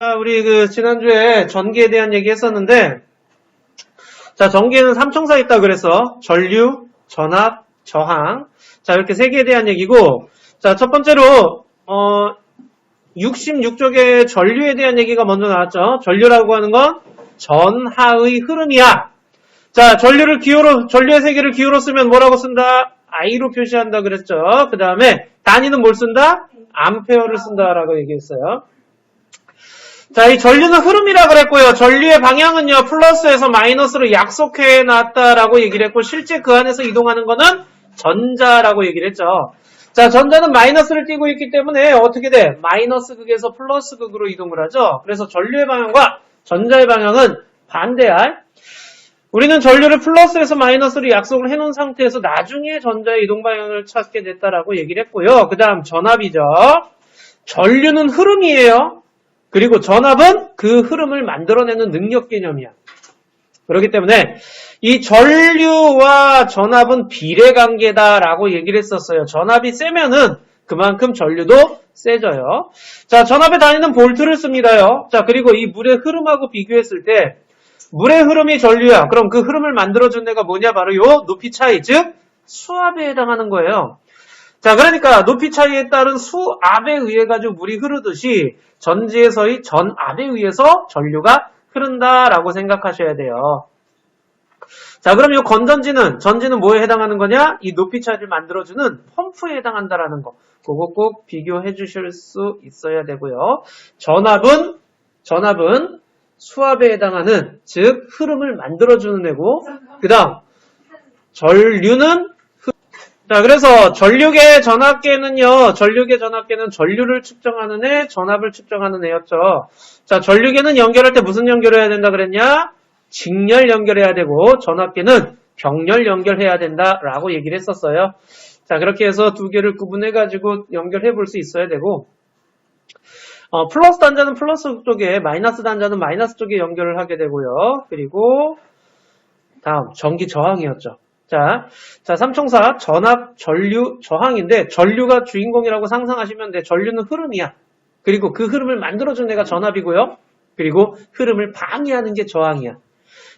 자, 우리 지난주에 전기에 대한 얘기 했었는데, 자, 전기에는 3청사 있다 그래서 전류, 전압, 저항. 자, 이렇게 세 개에 대한 얘기고, 자, 첫 번째로, 66쪽에 전류에 대한 얘기가 먼저 나왔죠. 전류라고 하는 건 전하의 흐름이야. 자, 전류의 세계를 기호로 쓰면 뭐라고 쓴다? I로 표시한다 그랬죠. 그 다음에 단위는 뭘 쓴다? 암페어를 쓴다라고 얘기했어요. 자, 이 전류는 흐름이라 그랬고요. 전류의 방향은요, 플러스에서 마이너스로 약속해 놨다라고 얘기를 했고, 실제 그 안에서 이동하는 거는 전자라고 얘기를 했죠. 자, 전자는 마이너스를 띄고 있기 때문에 어떻게 돼? 마이너스 극에서 플러스 극으로 이동을 하죠. 그래서 전류의 방향과 전자의 방향은 반대할. 우리는 전류를 플러스에서 마이너스로 약속을 해놓은 상태에서 나중에 전자의 이동 방향을 찾게 됐다라고 얘기를 했고요. 그 다음 전압이죠. 전류는 흐름이에요. 그리고 전압은 그 흐름을 만들어내는 능력 개념이야. 그렇기 때문에 이 전류와 전압은 비례관계다라고 얘기를 했었어요. 전압이 세면은 그만큼 전류도 세져요. 자, 전압의 단위는 볼트를 씁니다요. 자, 그리고 이 물의 흐름하고 비교했을 때 물의 흐름이 전류야. 그럼 그 흐름을 만들어준 애가 뭐냐? 바로 요 높이 차이, 즉 수압에 해당하는 거예요. 자, 그러니까 높이 차이에 따른 수압에 의해 가지고 물이 흐르듯이 전지에서의 전압에 의해서 전류가 흐른다라고 생각하셔야 돼요. 자, 그럼 이 전지는 뭐에 해당하는 거냐? 이 높이 차이를 만들어주는 펌프에 해당한다라는 거. 그거 꼭 비교해 주실 수 있어야 되고요. 전압은 수압에 해당하는, 즉 흐름을 만들어주는 애고, 그 다음 전류는 자, 그래서 전류계 전압계는 전류를 측정하는 애, 전압을 측정하는 애였죠. 자, 전류계는 연결할 때 무슨 연결해야 된다 그랬냐? 직렬 연결해야 되고, 전압계는 병렬 연결해야 된다라고 얘기를 했었어요. 자, 그렇게 해서 두 개를 구분해가지고 연결해 볼 수 있어야 되고, 플러스 단자는 플러스 쪽에, 마이너스 단자는 마이너스 쪽에 연결을 하게 되고요. 그리고 다음 전기 저항이었죠. 자, 삼총사 전압, 전류, 저항인데 전류가 주인공이라고 상상하시면 돼. 전류는 흐름이야. 그리고 그 흐름을 만들어준 애가 전압이고요. 그리고 흐름을 방해하는 게 저항이야.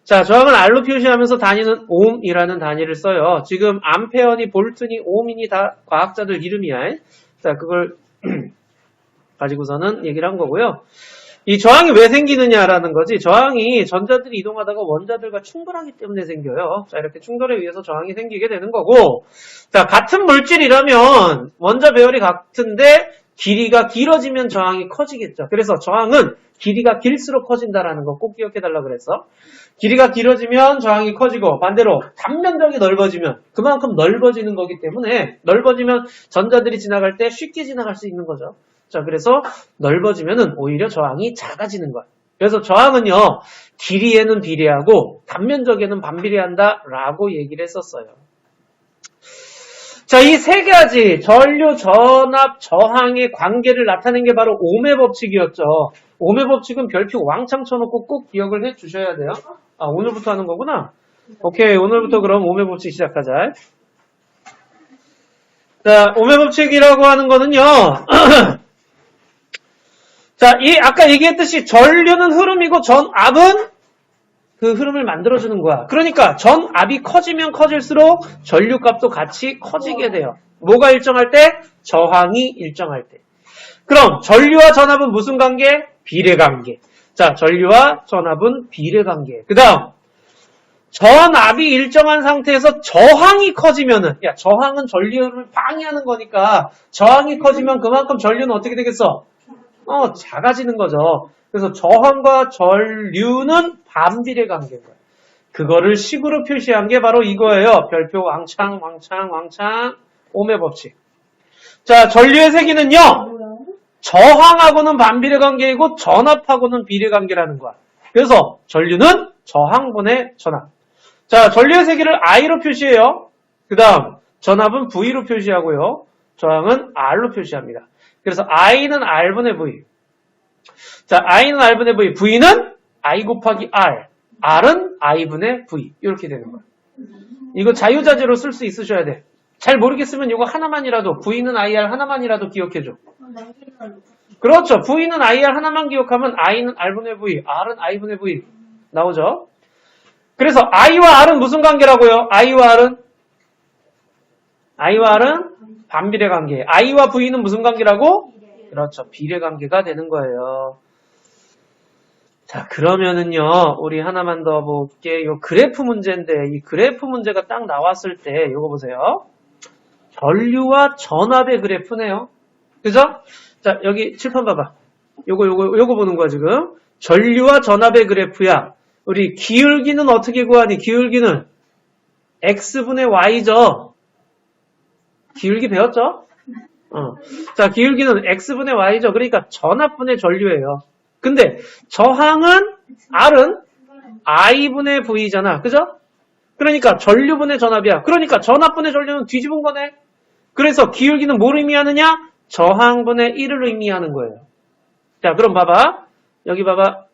자, 저항은 R로 표시하면서 단위는 옴이라는 단위를 써요. 지금 암페어니 볼트니 옴이니 다 과학자들 이름이야. 자, 그걸 가지고서는 얘기를 한 거고요. 이 저항이 왜 생기느냐라는 거지. 저항이 전자들이 이동하다가 원자들과 충돌하기 때문에 생겨요. 자, 이렇게 충돌에 의해서 저항이 생기게 되는 거고, 자, 같은 물질이라면 원자 배열이 같은데 길이가 길어지면 저항이 커지겠죠. 그래서 저항은 길이가 길수록 커진다라는 거 꼭 기억해 달라고 그랬어. 길이가 길어지면 저항이 커지고, 반대로 단면적이 넓어지면 그만큼 넓어지는 거기 때문에, 넓어지면 전자들이 지나갈 때 쉽게 지나갈 수 있는 거죠. 자, 그래서 넓어지면은 오히려 저항이 작아지는 거야. 그래서 저항은요, 길이에는 비례하고 단면적에는 반비례한다라고 얘기를 했었어요. 자, 이 세 가지 전류, 전압, 저항의 관계를 나타낸 게 바로 옴의 법칙이었죠. 옴의 법칙은 별표 왕창 쳐놓고 꼭 기억을 해 주셔야 돼요. 아, 오늘부터 하는 거구나. 오케이, 오늘부터 그럼 옴의 법칙 시작하자. 자, 옴의 법칙이라고 하는 거는요. 자, 아까 얘기했듯이 전류는 흐름이고 전압은 그 흐름을 만들어주는 거야. 그러니까 전압이 커지면 커질수록 전류값도 같이 커지게 돼요. 뭐가 일정할 때? 저항이 일정할 때. 그럼 전류와 전압은 무슨 관계? 비례관계. 자, 전류와 전압은 비례관계. 그 다음 전압이 일정한 상태에서 저항이 커지면은, 야, 저항은 전류를 방해하는 거니까 저항이 커지면 그만큼 전류는 어떻게 되겠어? 작아지는 거죠. 그래서 저항과 전류는 반비례 관계인 거예요. 그거를 식으로 표시한 게 바로 이거예요. 별표 왕창 옴의 법칙. 자, 전류의 세기는요. 저항하고는 반비례 관계이고 전압하고는 비례 관계라는 거야. 그래서 전류는 저항분의 전압. 자, 전류의 세기를 I로 표시해요. 그 다음 전압은 V로 표시하고요. 저항은 R로 표시합니다. 그래서 I는 R분의 V. 자, I는 R분의 V. V는 I 곱하기 R. R은 I분의 V. 이렇게 되는 거야. 이거 자유자재로 쓸 수 있으셔야 돼. 잘 모르겠으면 이거 하나만이라도, V는 IR 하나만이라도 기억해줘. 그렇죠. V는 IR 하나만 기억하면 I는 R분의 V, R은 I분의 V 나오죠. 그래서 I와 R은 무슨 관계라고요? I와 R은 반비례 관계. I와 V는 무슨 관계라고? 그렇죠. 비례 관계가 되는 거예요. 자, 그러면은요, 우리 하나만 더 볼게. 요 그래프 문제인데, 이 그래프 문제가 딱 나왔을 때, 요거 보세요. 전류와 전압의 그래프네요. 그죠? 자, 여기 칠판 봐봐. 요거 보는 거야, 지금. 전류와 전압의 그래프야. 우리 기울기는 어떻게 구하니? 기울기는 X분의 Y죠? 기울기 배웠죠? 자, 기울기는 X분의 Y죠? 그러니까 전압분의 전류예요. 근데 저항은 R은 I분의 V잖아. 그죠? 그러니까 전류분의 전압이야. 그러니까 전압분의 전류는 뒤집은 거네. 그래서 기울기는 뭘 의미하느냐? 저항분의 1을 의미하는 거예요. 자, 그럼 봐봐. 여기 봐봐.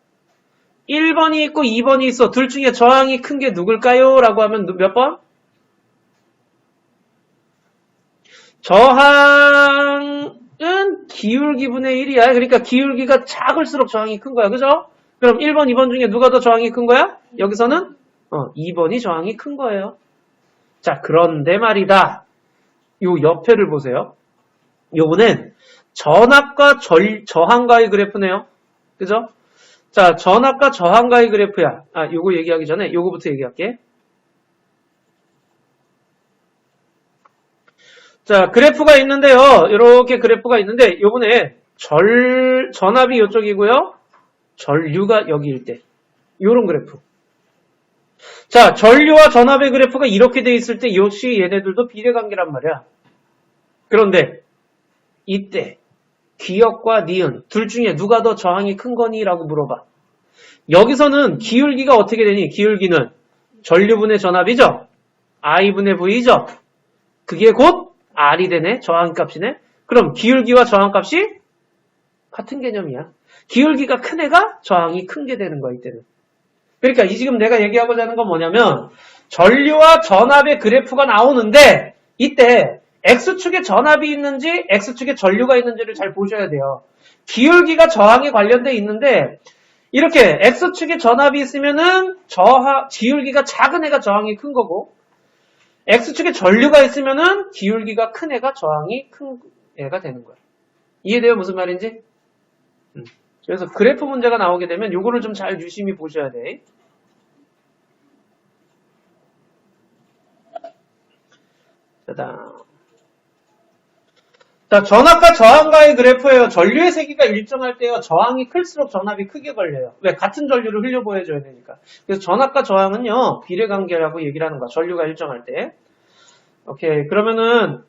1번이 있고 2번이 있어. 둘 중에 저항이 큰 게 누굴까요? 라고 하면 몇 번? 저항은 기울기분의 1이야. 그러니까 기울기가 작을수록 저항이 큰 거야. 그죠? 그럼 1번, 2번 중에 누가 더 저항이 큰 거야? 여기서는 2번이 저항이 큰 거예요. 자, 그런데 말이다. 요 옆에를 보세요. 요거는 전압과 저항과의 그래프네요. 그죠? 자, 전압과 저항과의 그래프야. 요거 얘기하기 전에 요거부터 얘기할게. 자, 그래프가 있는데요. 이렇게 그래프가 있는데 요번에 전압이 이쪽이고요. 전류가 여기일 때. 요런 그래프. 자, 전류와 전압의 그래프가 이렇게 돼 있을 때 역시 얘네들도 비례관계란 말이야. 그런데 이때 기역과 니은 둘 중에 누가 더 저항이 큰 거니? 라고 물어봐. 여기서는 기울기가 어떻게 되니? 기울기는 전류분의 전압이죠? I분의 V죠? 그게 곧 R이 되네? 저항값이네? 그럼 기울기와 저항값이 같은 개념이야. 기울기가 큰 애가 저항이 큰 게 되는 거야, 이때는. 그러니까 지금 내가 얘기하고자 하는 건 뭐냐면 전류와 전압의 그래프가 나오는데 이때 X축에 전압이 있는지 X축에 전류가 있는지를 잘 보셔야 돼요. 기울기가 저항에 관련돼 있는데 이렇게 X축에 전압이 있으면은 기울기가 작은 애가 저항이 큰 거고 X축에 전류가 있으면은 기울기가 큰 애가 저항이 큰 애가 되는 거야. 이해돼요? 무슨 말인지? 그래서 그래프 문제가 나오게 되면 요거를 좀 잘 유심히 보셔야 돼. 자, 전압과 저항과의 그래프예요. 전류의 세기가 일정할 때요. 저항이 클수록 전압이 크게 걸려요. 왜? 같은 전류를 흘려 보여줘야 되니까. 그래서 전압과 저항은요. 비례관계라고 얘기를 하는 거야. 전류가 일정할 때. 오케이. 그러면은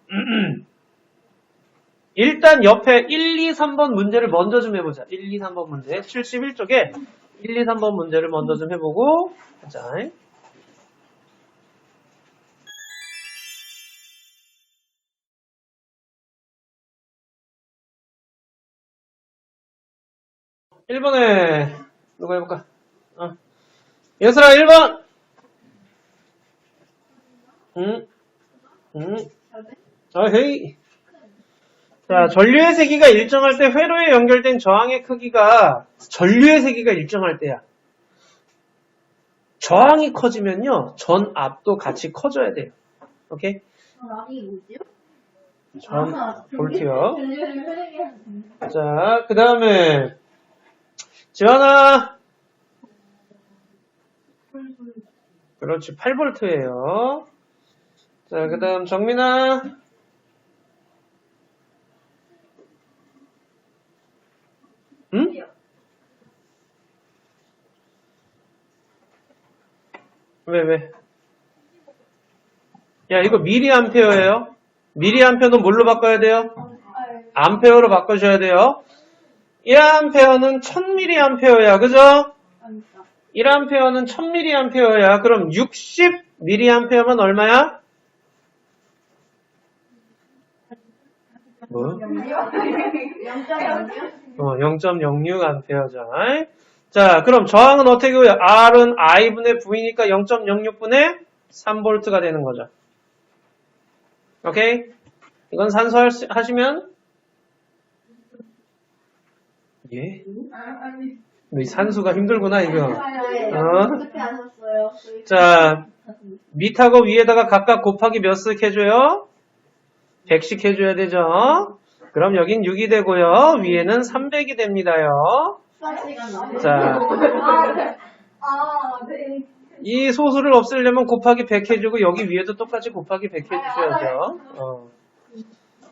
일단 옆에 1, 2, 3번 문제를 먼저 좀 해보자. 1, 2, 3번 문제. 71쪽에 1, 2, 3번 문제를 먼저 좀 해보고 자. 일 1번에 누가 해볼까? 예슬아 1번. 헤이. 자, 전류의 세기가 일정할 때 회로에 연결된 저항의 크기가 전류의 세기가 일정할 때야. 저항이 커지면요. 전압도 같이 커져야 돼요. 오케이? 전압이 뭐지요? 전 볼트요. 자, 그 다음에 지환아. 그렇지, 8볼트예요. 자, 그 다음 정민아. 응? 왜? 야, 이거 미리암페어예요. 미리암페어는 뭘로 바꿔야 돼요? 암페어로 바꿔줘야 돼요. 1암페어는 1000mA야. 그죠? 1암페어는 1000mA야. 그럼 60mA면 얼마야? 뭐? 0.06A죠. 자, 그럼 저항은 어떻게 구해요? R은 I분의 V니까 0.06분의 3V가 되는 거죠. 오케이? 이건 산수하시면 예? 아니. 너 이 산수가 힘들구나, 이거. 어떻게 아셨어요? 자, 밑하고 위에다가 각각 곱하기 몇 씩 해줘요? 100씩 해줘야 되죠? 그럼 여긴 6이 되고요. 위에는 300이 됩니다요. 자, 네. 이 소수를 없애려면 곱하기 100 해주고 여기 위에도 똑같이 곱하기 100 해주셔야죠.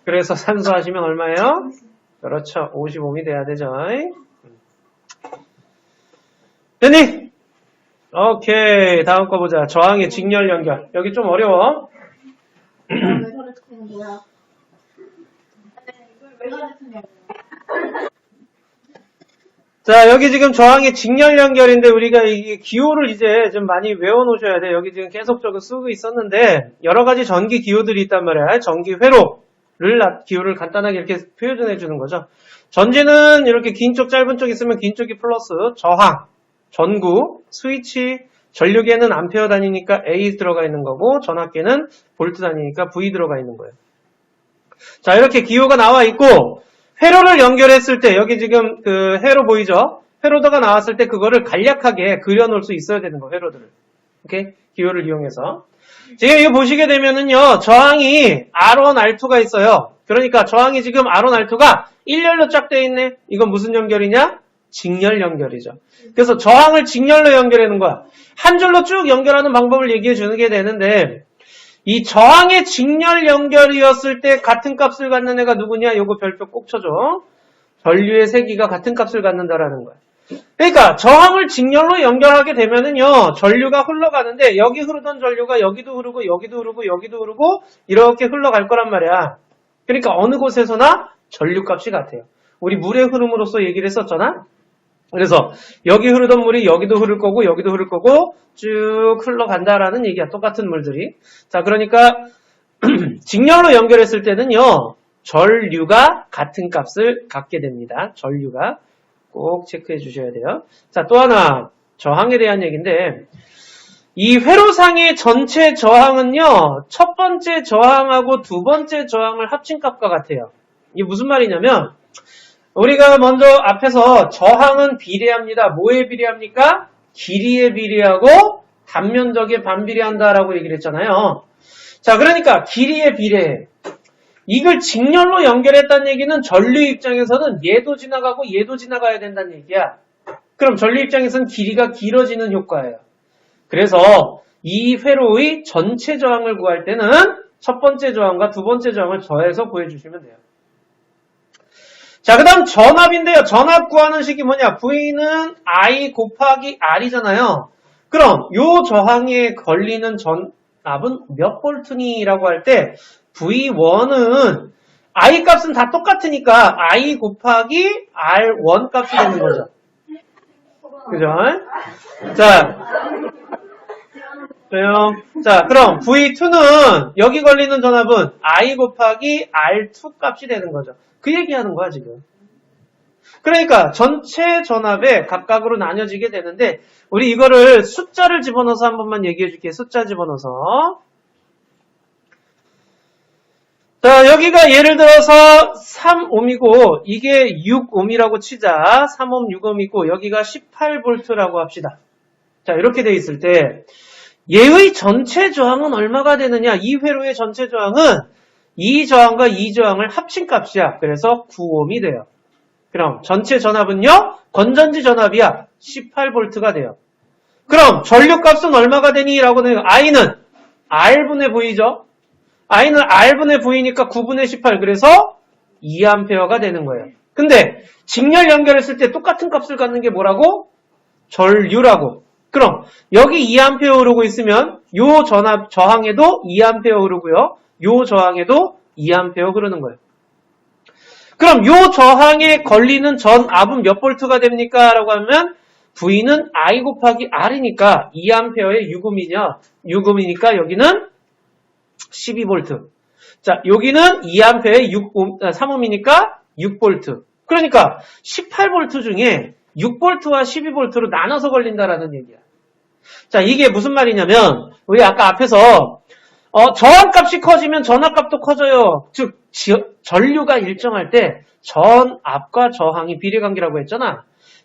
그래서 산수하시면 얼마예요? 그렇죠. 55이 돼야 되죠. 됐니? 오케이. 다음 거 보자. 저항의 직렬 연결. 여기 좀 어려워. 왜 가르치는 거야? 이걸 왜 가르치는 거야? 자, 여기 지금 저항의 직렬 연결인데 우리가 이 기호를 이제 좀 많이 외워 놓으셔야 돼. 여기 지금 계속적으로 쓰고 있었는데 여러 가지 전기 기호들이 있단 말이야. 전기 회로를 기호를 간단하게 이렇게 표현해 주는 거죠. 전지는 이렇게 긴 쪽 짧은 쪽 있으면 긴 쪽이 플러스, 저항, 전구, 스위치, 전류계는 암페어 단위니까 A 들어가 있는 거고 전압계는 볼트 단위니까 V 들어가 있는 거예요. 자, 이렇게 기호가 나와 있고 회로를 연결했을 때 여기 지금 그 회로 보이죠? 회로도가 나왔을 때 그거를 간략하게 그려놓을 수 있어야 되는 거예요. 회로들을. 오케이? 기호를 이용해서. 지금 이거 보시게 되면은요. 저항이 R1, R2가 있어요. 그러니까 저항이 지금 R1, R2가 1열로 쫙 돼 있네. 이건 무슨 연결이냐? 직렬 연결이죠. 그래서 저항을 직렬로 연결하는 거야. 한 줄로 쭉 연결하는 방법을 얘기해 주는 게 되는데 이 저항의 직렬 연결이었을 때 같은 값을 갖는 애가 누구냐? 요거 별표 꼭 쳐줘. 전류의 세기가 같은 값을 갖는다라는 거야. 그러니까 저항을 직렬로 연결하게 되면은요. 전류가 흘러가는데 여기 흐르던 전류가 여기도 흐르고 여기도 흐르고 여기도 흐르고 이렇게 흘러갈 거란 말이야. 그러니까 어느 곳에서나 전류값이 같아요. 우리 물의 흐름으로서 얘기를 했었잖아. 그래서 여기 흐르던 물이 여기도 흐를 거고 여기도 흐를 거고 쭉 흘러간다라는 얘기야. 똑같은 물들이. 자, 그러니까 직렬로 연결했을 때는요. 전류가 같은 값을 갖게 됩니다. 전류가 꼭 체크해 주셔야 돼요. 자, 또 하나 저항에 대한 얘기인데 이 회로상의 전체 저항은요. 첫 번째 저항하고 두 번째 저항을 합친 값과 같아요. 이게 무슨 말이냐면 우리가 먼저 앞에서 저항은 비례합니다. 뭐에 비례합니까? 길이에 비례하고 단면적에 반비례한다라고 얘기를 했잖아요. 자, 그러니까 길이에 비례해. 이걸 직렬로 연결했다는 얘기는 전류 입장에서는 얘도 지나가고 얘도 지나가야 된다는 얘기야. 그럼 전류 입장에서는 길이가 길어지는 효과예요. 그래서 이 회로의 전체 저항을 구할 때는 첫 번째 저항과 두 번째 저항을 더해서 구해주시면 돼요. 자, 그 다음 전압인데요. 전압 구하는 식이 뭐냐? V는 I 곱하기 R이잖아요. 그럼 요 저항에 걸리는 전압은 몇 볼트니? 라고 할 때 V1은 I 값은 다 똑같으니까 I 곱하기 R1 값이 되는 거죠. 그죠? 자, 자, 그럼 V2는 여기 걸리는 전압은 I 곱하기 R2 값이 되는 거죠. 그 얘기하는 거야, 지금. 그러니까 전체 전압에 각각으로 나뉘어지게 되는데 우리 이거를 숫자를 집어넣어서 한 번만 얘기해 줄게요. 숫자 집어넣어서. 자, 여기가 예를 들어서 3옴이고 이게 6옴이라고 치자. 3옴, 6옴이고 여기가 18V라고 합시다. 자, 이렇게 돼 있을 때 얘의 전체 저항은 얼마가 되느냐? 이 회로의 전체 저항은 이 저항과 이 저항을 합친 값이야. 그래서 9옴이 돼요. 그럼 전체 전압은요? 건전지 전압이야. 18V가 돼요. 그럼 전류값은 얼마가 되니? 라고 해요. I는 R분의 V죠. I는 R분의 V니까 9분의 18. 그래서 2A가 되는 거예요. 근데 직렬 연결했을 때 똑같은 값을 갖는 게 뭐라고? 전류라고. 그럼 여기 2A 흐르고 있으면 요 전압 저항에도 2A 흐르고요. 요 저항에도 2A 흐르는 거예요. 그럼 요 저항에 걸리는 전압은 몇 볼트가 됩니까? 라고 하면 V는 I 곱하기 R이니까 2A의 6음이니까 여기는 12V. 자, 여기는 2A의 3음이니까 6V. 그러니까 18V 중에 6V와 12V로 나눠서 걸린다라는 얘기야. 자, 이게 무슨 말이냐면 우리 아까 앞에서 저항값이 커지면 전압값도 커져요. 즉, 전류가 일정할 때 전압과 저항이 비례관계라고 했잖아.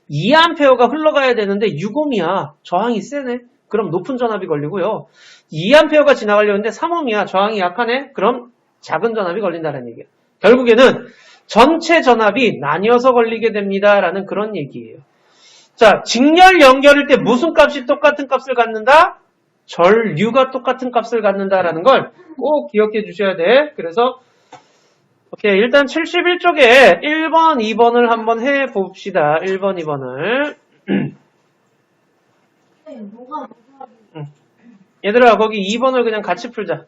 2A가 흘러가야 되는데 6ohm이야. 저항이 세네. 그럼 높은 전압이 걸리고요. 2A가 지나가려는데 3ohm이야. 저항이 약하네. 그럼 작은 전압이 걸린다는 얘기야. 결국에는 전체 전압이 나뉘어서 걸리게 됩니다라는 그런 얘기예요. 자, 직렬 연결일 때 무슨 값이 똑같은 값을 갖는다? 전류가 똑같은 값을 갖는다라는 걸 꼭 기억해 주셔야 돼. 그래서 오케이, 일단 71쪽에 1번, 2번을 한번 해봅시다. 1번, 2번을. 뭐가 얘들아, 거기 2번을 그냥 같이 풀자.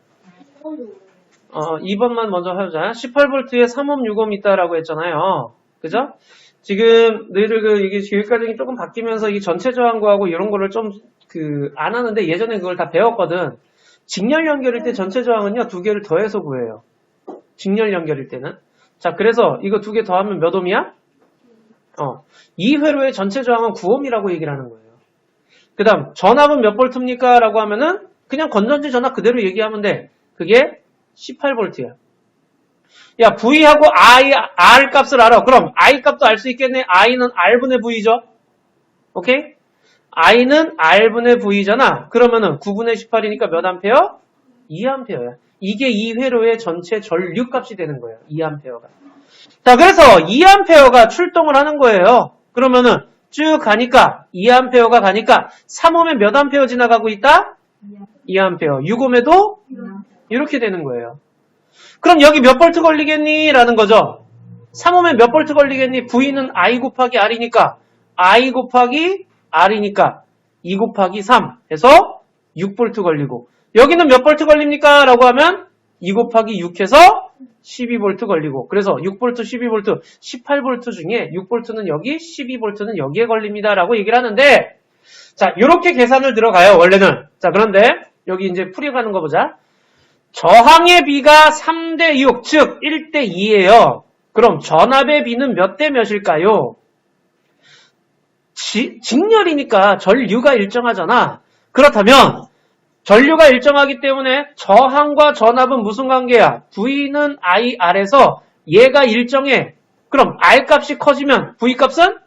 2번만 먼저 해보자. 18V에 3ohm, 6ohm 있다라고 했잖아요. 그죠? 지금 너희들 이게 교육과정이 조금 바뀌면서 이 전체 저항 구하고 이런 거를 좀 안 하는데 예전에 그걸 다 배웠거든. 직렬 연결일 때 전체 저항은요, 2개를 더해서 구해요. 직렬 연결일 때는. 자, 그래서 이거 2개 더하면 몇 ohm이야? 이 회로의 전체 저항은 9ohm이라고 얘기를 하는 거예요. 그 다음, 전압은 몇 볼트입니까? 라고 하면은 그냥 건전지 전압 그대로 얘기하면 돼. 그게 18V야. 야, V하고 R 값을 알아. 그럼 I 값도 알 수 있겠네. I는 R분의 V죠. 오케이? I는 R분의 V잖아. 그러면은 9분의 18이니까 몇 암페어? 2암페어야. 이게 이 회로의 전체 전류 값이 되는 거예요. 2암페어가. 자, 그래서 2암페어가 출동을 하는 거예요. 그러면은 쭉 가니까 2암페어가 가니까 3ohm에 몇 암페어 지나가고 있다? 2암페어. 6ohm에도 이렇게 되는 거예요. 그럼 여기 몇 볼트 걸리겠니? 라는 거죠. 3ohm에 몇 볼트 걸리겠니? V는 I 곱하기 R이니까 I 곱하기 R이니까 2 곱하기 3 해서 6볼트 걸리고 여기는 몇 볼트 걸립니까? 라고 하면 2 곱하기 6 해서 12볼트 걸리고 그래서 6볼트, 12볼트, 18볼트 중에 6볼트는 여기, 12볼트는 여기에 걸립니다. 라고 얘기를 하는데 자, 이렇게 계산을 들어가요. 원래는. 자, 그런데 여기 이제 풀이가는 거 보자. 저항의 비가 3대 6, 즉 1대 2예요. 그럼 전압의 비는 몇 대 몇일까요? 직렬이니까 전류가 일정하잖아. 그렇다면 전류가 일정하기 때문에 저항과 전압은 무슨 관계야? V는 IR에서 얘가 일정해. 그럼 R 값이 커지면 V 값은?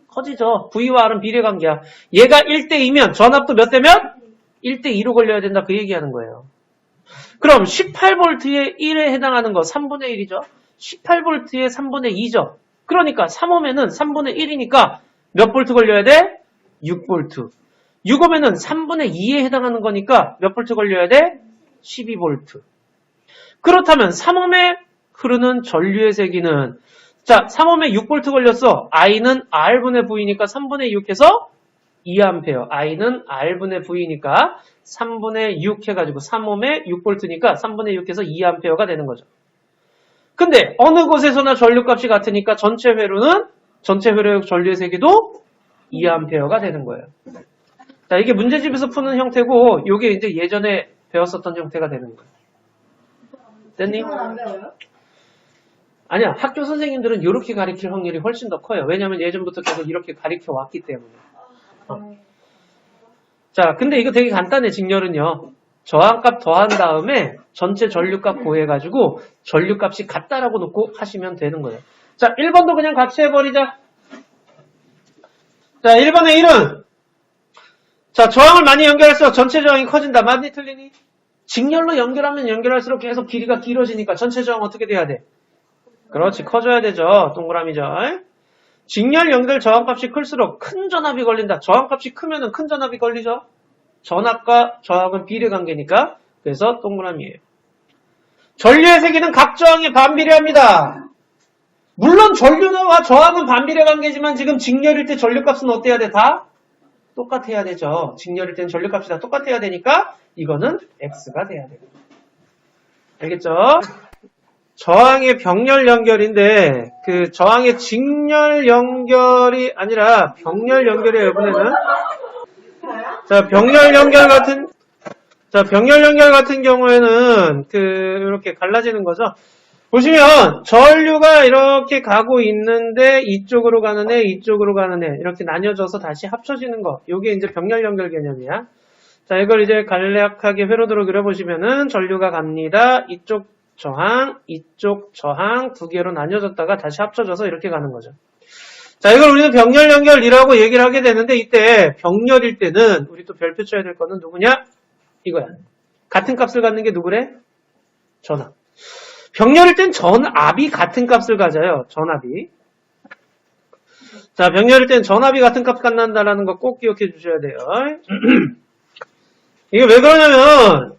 커지죠. V와 R은 비례관계야. 얘가 1대2면 전압도 몇 대면? 1대2로 걸려야 된다. 그 얘기하는 거예요. 그럼 18V에 1에 해당하는 거 3분의 1이죠. 18V에 3분의 2죠. 그러니까 3ohm에는 3분의 1이니까 몇 볼트 걸려야 돼? 6볼트. 6ohm에는 3분의 2에 해당하는 거니까 몇 볼트 걸려야 돼? 12볼트. 그렇다면 3ohm에 흐르는 전류의 세기는 자, 3ohm에 6볼트 걸렸어. I는 R분의 V니까 3분의 6 해서 2A. I는 R분의 V니까 3분의 6 해가지고 3ohm에 6볼트니까 3분의 6 해서 2A가 되는 거죠. 근데 어느 곳에서나 전류값이 같으니까 전체 회로의 전류의 세기도 2A가 되는 거예요. 자, 이게 문제집에서 푸는 형태고, 이게 이제 예전에 배웠었던 형태가 되는 거예요. 됐니? 이건 안 배워요? 아니야, 학교 선생님들은 이렇게 가르칠 확률이 훨씬 더 커요. 왜냐하면 예전부터 계속 이렇게 가르쳐 왔기 때문에. 자, 근데 이거 되게 간단해, 직렬은요. 저항값 더한 다음에 전체 전류값 구해가지고 전류값이 같다라고 놓고 하시면 되는 거예요. 자, 1번도 그냥 같이 해버리자. 자, 1번의 1은 자, 저항을 많이 연결할수록 전체 저항이 커진다. 맞니 틀리니? 직렬로 연결하면 연결할수록 계속 길이가 길어지니까 전체 저항 어떻게 돼야 돼? 그렇지, 커져야 되죠. 동그라미죠. 직렬 연결 저항값이 클수록 큰 전압이 걸린다. 저항값이 크면은 큰 전압이 걸리죠. 전압과 저항은 비례관계니까. 그래서 동그라미예요. 전류의 세기는 각 저항에 반비례합니다. 물론 전류와 저항은 반비례관계지만 지금 직렬일 때 전류값은 어때야 돼? 다 똑같아야 되죠. 직렬일 때는 전류값이 다 똑같아야 되니까 이거는 X가 돼야 돼요. 알겠죠? 저항의 병렬 연결인데 그 저항의 직렬 연결이 아니라 병렬 연결이에요. 이번에는 자, 병렬 연결 같은 경우에는 이렇게 갈라지는 거죠. 보시면 전류가 이렇게 가고 있는데 이쪽으로 가는 애, 이쪽으로 가는 애 이렇게 나뉘어져서 다시 합쳐지는 거. 이게 이제 병렬 연결 개념이야. 자, 이걸 이제 간략하게 회로도로 그려보시면은 전류가 갑니다. 이쪽 저항, 이쪽 저항 두 개로 나뉘어졌다가 다시 합쳐져서 이렇게 가는 거죠. 자, 이걸 우리는 병렬 연결이라고 얘기를 하게 되는데 이때 병렬일 때는 우리 또 별표 쳐야 될 거는 누구냐? 이거야. 같은 값을 갖는 게 누구래? 전압. 병렬일 땐 전압이 같은 값을 가져요. 전압이. 자, 병렬일 땐 전압이 같은 값 갖는다라는 거 꼭 기억해 주셔야 돼요. 이게 왜 그러냐면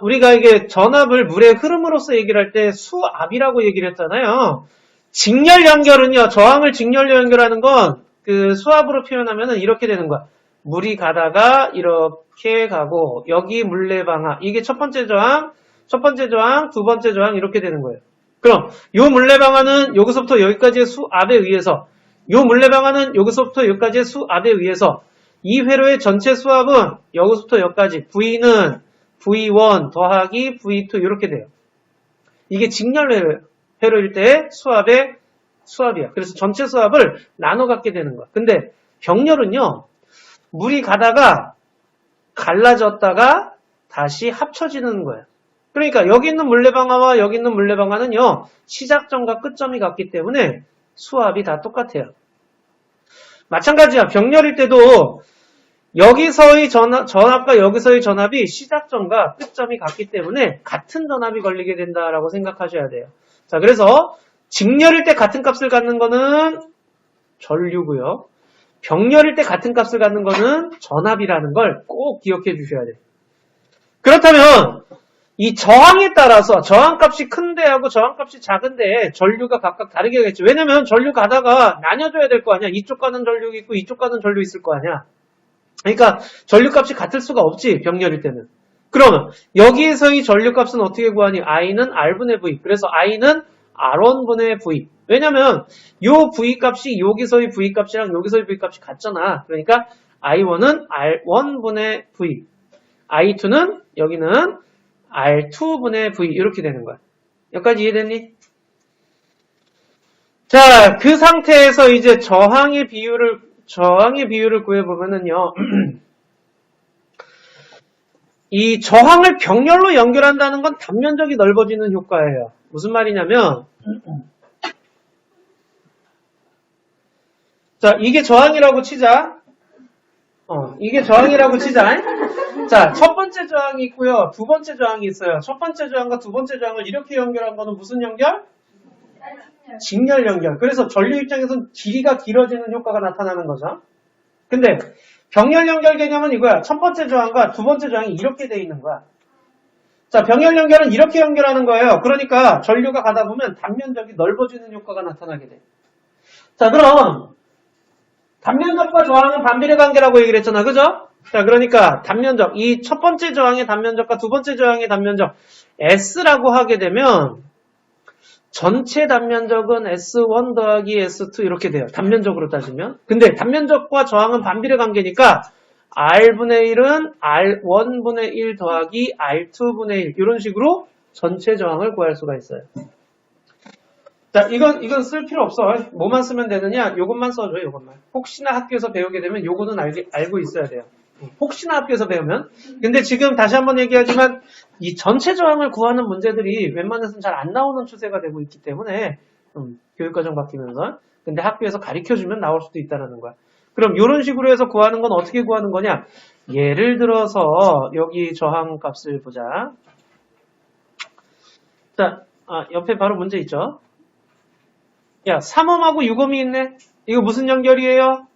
우리가 이게 전압을 물의 흐름으로서 얘기를 할 때 수압이라고 얘기를 했잖아요. 직렬 연결은요. 저항을 직렬로 연결하는 건 그 수압으로 표현하면은 이렇게 되는 거야. 물이 가다가 이렇게 가고 여기 물레방아 이게 첫 번째 저항, 두 번째 저항 이렇게 되는 거예요. 그럼 요 물레방아는 여기서부터 여기까지의 수압에 의해서 요 물레방아는 여기서부터 여기까지의 수압에 의해서 이 회로의 전체 수압은 여기서부터 여기까지 V는 V1 더하기 V2 이렇게 돼요. 이게 직렬 회로일 때 수압이야. 그래서 전체 수압을 나눠 갖게 되는 거야. 근데 병렬은요. 물이 가다가 갈라졌다가 다시 합쳐지는 거예요. 그러니까 여기 있는 물레방아와 여기 있는 물레방아는요. 시작점과 끝점이 같기 때문에 수압이 다 똑같아요. 마찬가지야. 병렬일 때도 여기서의 전압과 여기서의 전압이 시작점과 끝점이 같기 때문에 같은 전압이 걸리게 된다라고 생각하셔야 돼요. 자, 그래서 직렬일 때 같은 값을 갖는 거는 전류고요. 병렬일 때 같은 값을 갖는 거는 전압이라는 걸 꼭 기억해 주셔야 돼요. 그렇다면 이 저항에 따라서 저항값이 큰데하고 저항값이 작은데 전류가 각각 다르게 하겠죠. 왜냐면 전류 가다가 나뉘어줘야 될 거 아니야. 이쪽 가는 전류 있고 이쪽 가는 전류 있을 거 아니야. 그러니까 전류값이 같을 수가 없지. 병렬일 때는. 그러면 여기에서의 전류값은 어떻게 구하니? I는 R분의 V. 그래서 I는 R1분의 V. 왜냐면 요 V 값이 여기서의 V 값이랑 여기서의 V 값이 같잖아. 그러니까 I1은 R1분의 V. I2는 여기는 R2분의 V. 이렇게 되는 거야. 여기까지 이해됐니? 자, 그 상태에서 이제 저항의 비율을 구해보면은요. 이 저항을 병렬로 연결한다는 건 단면적이 넓어지는 효과예요. 무슨 말이냐면 자, 이게 저항이라고 치자. 이게 저항이라고 치자. 자, 첫 번째 저항이 있고요. 두 번째 저항이 있어요. 첫 번째 저항과 두 번째 저항을 이렇게 연결한 거는 무슨 연결? 직렬 연결. 그래서 전류 입장에서는 길이가 길어지는 효과가 나타나는 거죠. 근데 병렬 연결 개념은 이거야. 첫 번째 저항과 두 번째 저항이 이렇게 돼 있는 거야. 자, 병렬 연결은 이렇게 연결하는 거예요. 그러니까 전류가 가다 보면 단면적이 넓어지는 효과가 나타나게 돼. 자, 그럼 단면적과 저항은 반비례 관계라고 얘기를 했잖아. 그죠? 자, 그러니까 단면적, 이 첫 번째 저항의 단면적과 두 번째 저항의 단면적 S라고 하게 되면 전체 단면적은 S1 더하기 S2 이렇게 돼요. 단면적으로 따지면. 근데 단면적과 저항은 반비례 관계니까 R분의 1은 R1분의 1 더하기 R2분의 1 이런 식으로 전체 저항을 구할 수가 있어요. 자, 이건 쓸 필요 없어. 뭐만 쓰면 되느냐? 요것만 써줘, 요것만. 혹시나 학교에서 배우게 되면 요거는 알고 있어야 돼요. 혹시나 학교에서 배우면. 근데 지금 다시 한번 얘기하지만 이 전체 저항을 구하는 문제들이 웬만해서는 잘 안 나오는 추세가 되고 있기 때문에 교육과정 바뀌면서. 근데 학교에서 가르쳐주면 나올 수도 있다는 거야. 그럼 이런 식으로 해서 구하는 건 어떻게 구하는 거냐? 예를 들어서 여기 저항 값을 보자. 자, 옆에 바로 문제 있죠? 야, 3옴하고 6옴이 있네? 이거 무슨 연결이에요?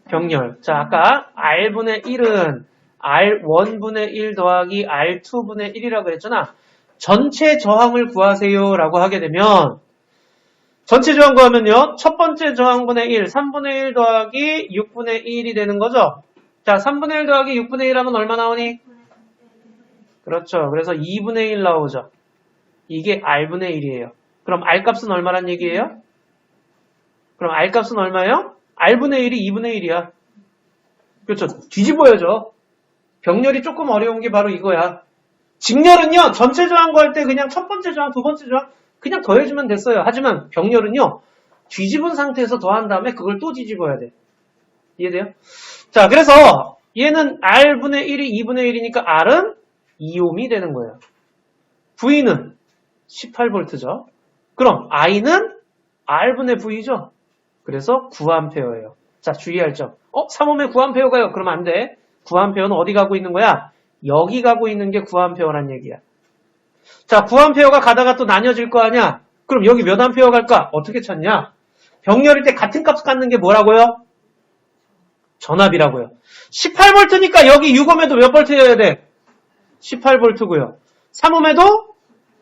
병렬. 자, 아까 R분의 1은 R1분의 1 더하기 R2분의 1이라고 그랬잖아. 전체 저항을 구하세요 라고 하게 되면 전체 저항 구하면요. 첫 번째 저항분의 1, 3분의 1 더하기 6분의 1이 되는 거죠. 자, 3분의 1 더하기 6분의 1 하면 얼마 나오니? 그렇죠. 그래서 2분의 1 나오죠. 이게 R분의 1이에요. 그럼 R 값은 얼마란 얘기예요? 그럼 R 값은 얼마예요? R분의 1이 2분의 1이야. 그렇죠. 뒤집어야죠. 병렬이 조금 어려운 게 바로 이거야. 직렬은요. 전체 저항 구할 때 그냥 첫 번째 저항, 두 번째 저항 그냥 더해주면 됐어요. 하지만 병렬은요. 뒤집은 상태에서 더한 다음에 그걸 또 뒤집어야 돼. 이해돼요? 자, 그래서 얘는 R분의 1이 2분의 1이니까 R은 2ohm이 되는 거예요. V는 18V죠. 그럼 I는 R분의 V죠. 그래서 9A예요. 자, 주의할 점. 3ohm에 9A가요. 그러면 안 돼. 9A는 어디 가고 있는 거야? 여기 가고 있는 게 9A란 얘기야. 자, 9A가 가다가 또 나뉘어질 거 아니야? 그럼 여기 몇 A 갈까? 어떻게 찾냐? 병렬일 때 같은 값 갖는 게 뭐라고요? 전압이라고요. 18V니까 여기 6ohm에도 몇 볼트여야 돼? 18V고요. 3ohm에도